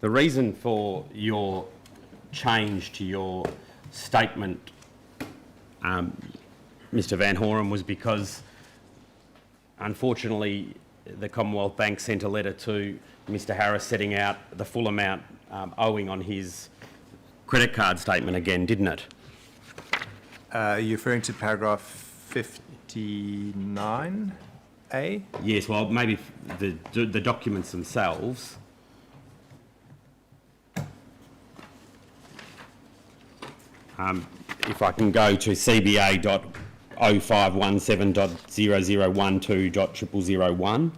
The reason for your change to your statement, Mr Van Horen, was because unfortunately the Commonwealth Bank sent a letter to Mr Harris setting out the full amount owing on his credit card statement again, didn't it? You're referring to paragraph 59A? Yes, well, maybe the documents themselves. If I can go to CBA.0517.0012.0012.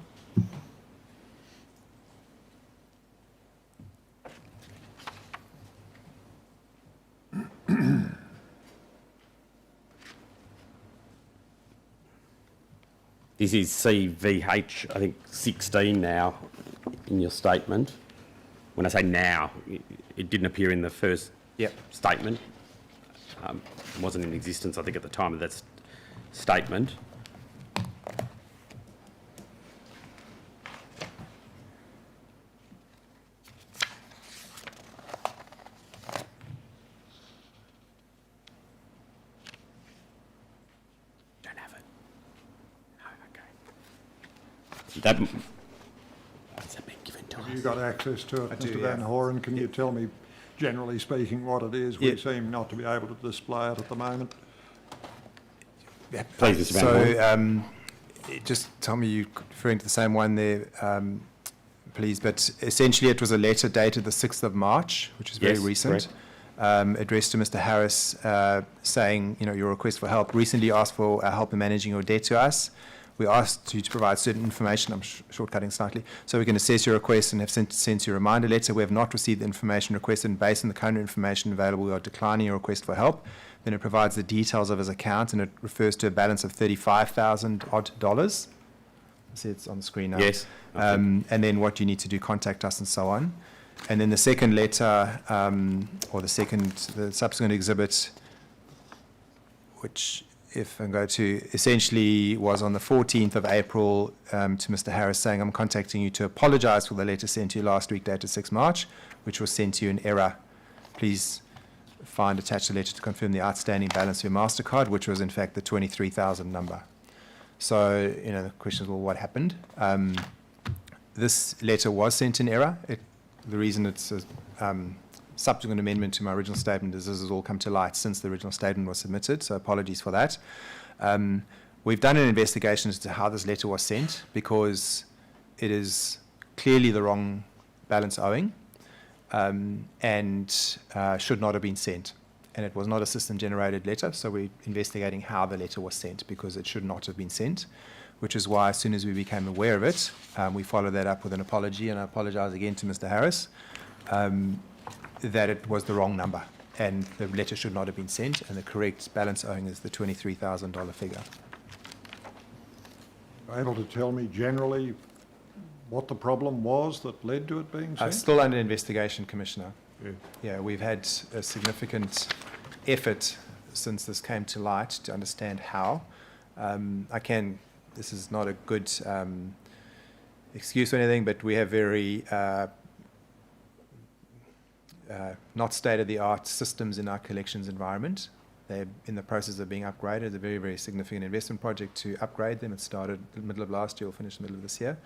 This is CVH, I think 16 now in your statement. When I say now, it didn't appear in the first statement. It wasn't in existence, I think, at the time of that statement. Don't have it. No, okay. Has that been given to us? Have you got access to it, I do, Mr yeah. Van Horen? Can you tell me, generally speaking, what it is? Yeah. We seem not to be able to display it at the moment. Yeah. Please, Mr Van Horen. Just tell me you're referring to the same one there, please. But essentially, it was a letter dated the 6th of March, which is very Yes, recent, addressed to Mr. Harris, saying, your request for help. Recently asked for help in managing your debt to us. We asked you to provide certain information. I'm shortcutting slightly. So we can assess your request and have sent you a reminder letter. We have not received the information requested, and based on the current information available, we are declining your request for help. Then it provides the details of his account, and it refers to a balance of $35,000 odd. See, it's on the screen now. Yes. And then what you need to do, contact us, and so on. And then the second letter, or the subsequent exhibit, which, if I go to, essentially was on the 14th of April to Mr. Harris, saying, I'm contacting you to apologise for the letter sent to you last week, dated 6 March, which was sent to you in error. Please find attached a letter to confirm the outstanding balance of your MasterCard, which was in fact the 23,000 number. So, the question is, well, what happened? This letter was sent in error. The reason it's a subsequent amendment to my original statement is this has all come to light since the original statement was submitted, so apologies for that. We've done an investigation as to how this letter was sent, because it is clearly the wrong balance owing, and should not have been sent. And it was not a system-generated letter, so we're investigating how the letter was sent, because it should not have been sent, which is why as soon as we became aware of it, we followed that up with an apology, and I apologise again to Mr. Harris, that it was the wrong number, and the letter should not have been sent, and the correct balance owing is the $23,000 figure. Able to tell me generally what the problem was that led to it being sent? Still under investigation, Commissioner. Yeah, we've had a significant effort since this came to light to understand how. This is not a good excuse or anything, but we have very not state-of-the-art systems in our collections environment. They're in the process of being upgraded. It's a very, very significant investment project to upgrade them. It started in the middle of last year, will finish in the middle of this year.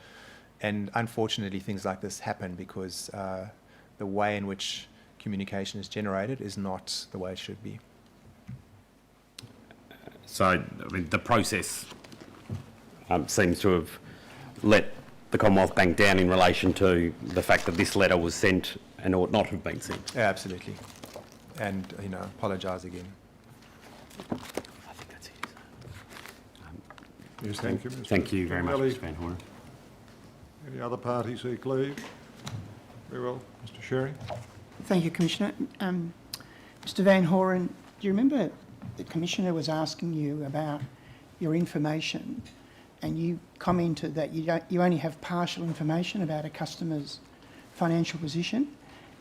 And unfortunately, things like this happen because the way in which communication is generated is not the way it should be. So, the process seems to have let the Commonwealth Bank down in relation to the fact that this letter was sent and ought not have been sent. Yeah, absolutely. And, apologise again. I think that's it. Yes, thank you, Mr. Thank you very much, Donnelly. Mr Van Horen. Any other parties here, Cleve? Very well. Mr. Sherry? Thank you, Commissioner. Mr Van Horen, do you remember the Commissioner was asking you about your information and you commented that you only have partial information about a customer's financial position,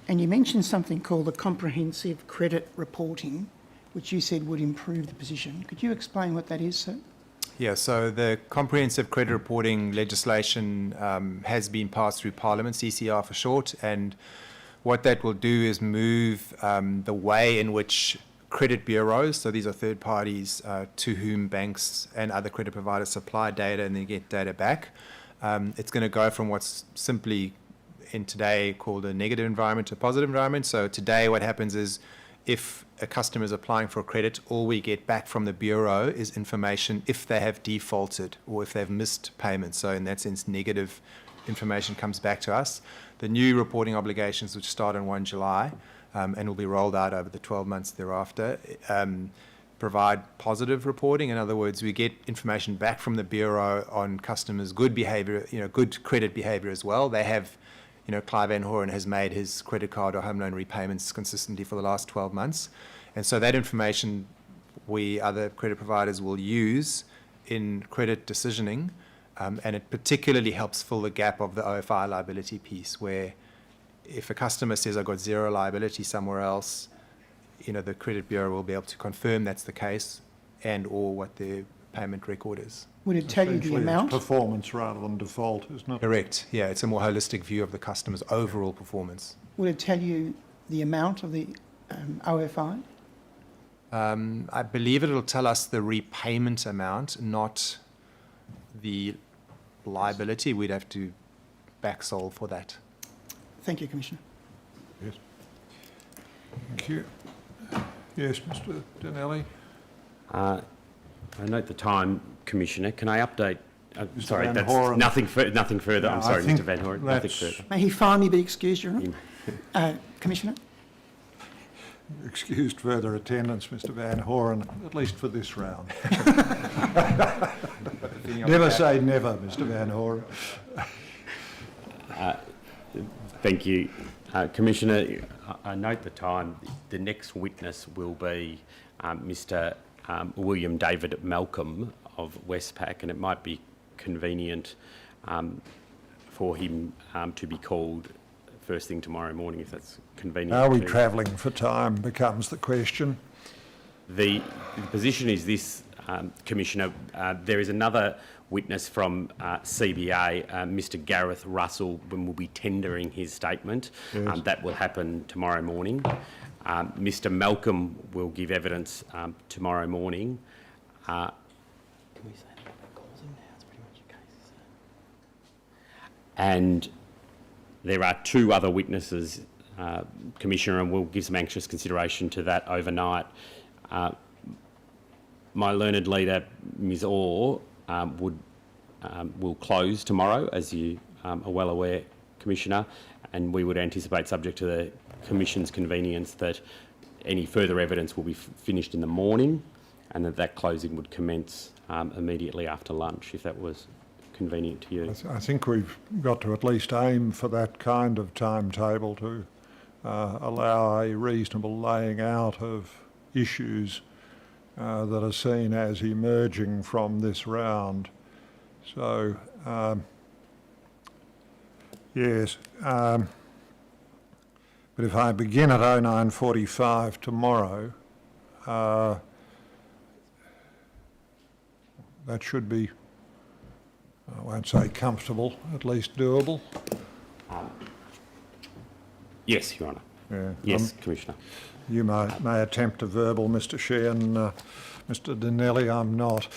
and you mentioned something called the comprehensive credit reporting, which you said would improve the position. Could you explain what that is, sir? Yeah, so the comprehensive credit reporting legislation has been passed through Parliament, CCR for short, and what that will do is move the way in which credit bureaus, so these are third parties to whom banks and other credit providers supply data and they get data back. It's going to go from what's simply in today called a negative environment to a positive environment. So today what happens is if a customer is applying for credit, all we get back from the bureau is information if they have defaulted or if they've missed payments. So in that sense, negative information comes back to us. The new reporting obligations, which start on 1 July and will be rolled out over the 12 months thereafter, provide positive reporting. In other words, we get information back from the bureau on customers' good behaviour, good credit behaviour as well. They have, Clive van Horen has made his credit card or home loan repayments consistently for the last 12 months. And so that information we, other credit providers, will use in credit decisioning, and it particularly helps fill the gap of the OFI liability piece, where if a customer says, I've got zero liability somewhere else, the credit bureau will be able to confirm that's the case and or what their payment record is. Would it tell you the Essentially, amount? it's performance rather than default, isn't it? Correct. Yeah, it's a more holistic view of the customer's overall performance. Would it tell you the amount of the OFI? I believe it'll tell us the repayment amount, not the liability. We'd have to back solve for that. Thank you, Commissioner. Yes. Thank you. Yes, Mr. Donnelly? I note the time, Commissioner. Can I update? Sorry, Van that's Horen. nothing further. No, I'm I sorry, think Mr Van Horen. Nothing that's- further. May he finally be excused, Your Honour? Commissioner? Excused further attendance, Mr. Van Horen, at least for this round. Never say never, Mr. Van Horen. Thank you. Commissioner, I note the time. The next witness will be Mr William David Malcolm of Westpac, and it might be convenient for him to be called first thing tomorrow morning, if that's convenient. Are we to- travelling for time becomes the question. The position is this, Commissioner. There is another witness from CBA, Mr Gareth Russell, when we'll be tendering his statement. Yes. That will happen tomorrow morning. Mr Malcolm will give evidence tomorrow morning. Can we say that calls him now? It's pretty much a case, isn't it? And there are two other witnesses, Commissioner, and we'll give some anxious consideration to that overnight. My learned leader, Ms Orr, will close tomorrow, as you are well aware, Commissioner, and we would anticipate, subject to the Commission's convenience, that any further evidence will be finished in the morning and that closing would commence immediately after lunch, if that was convenient to you. I think we've got to at least aim for that kind of timetable to allow a reasonable laying out of issues that are seen as emerging from this round. So, yes, but if I begin at 09:45 tomorrow, that should be, I won't say comfortable, at least doable. Yes, Your Honour. Yeah. Yes, Commissioner. You may attempt a verbal, Mr. Sheehan. Mr. Donnelly, I'm not.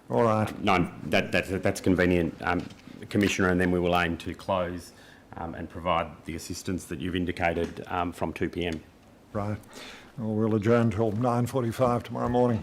All right. No, that's convenient, Commissioner, and then we will aim to close and provide the assistance that you've indicated from 2 p.m. Right. Well, we'll adjourn till 9:45 tomorrow morning.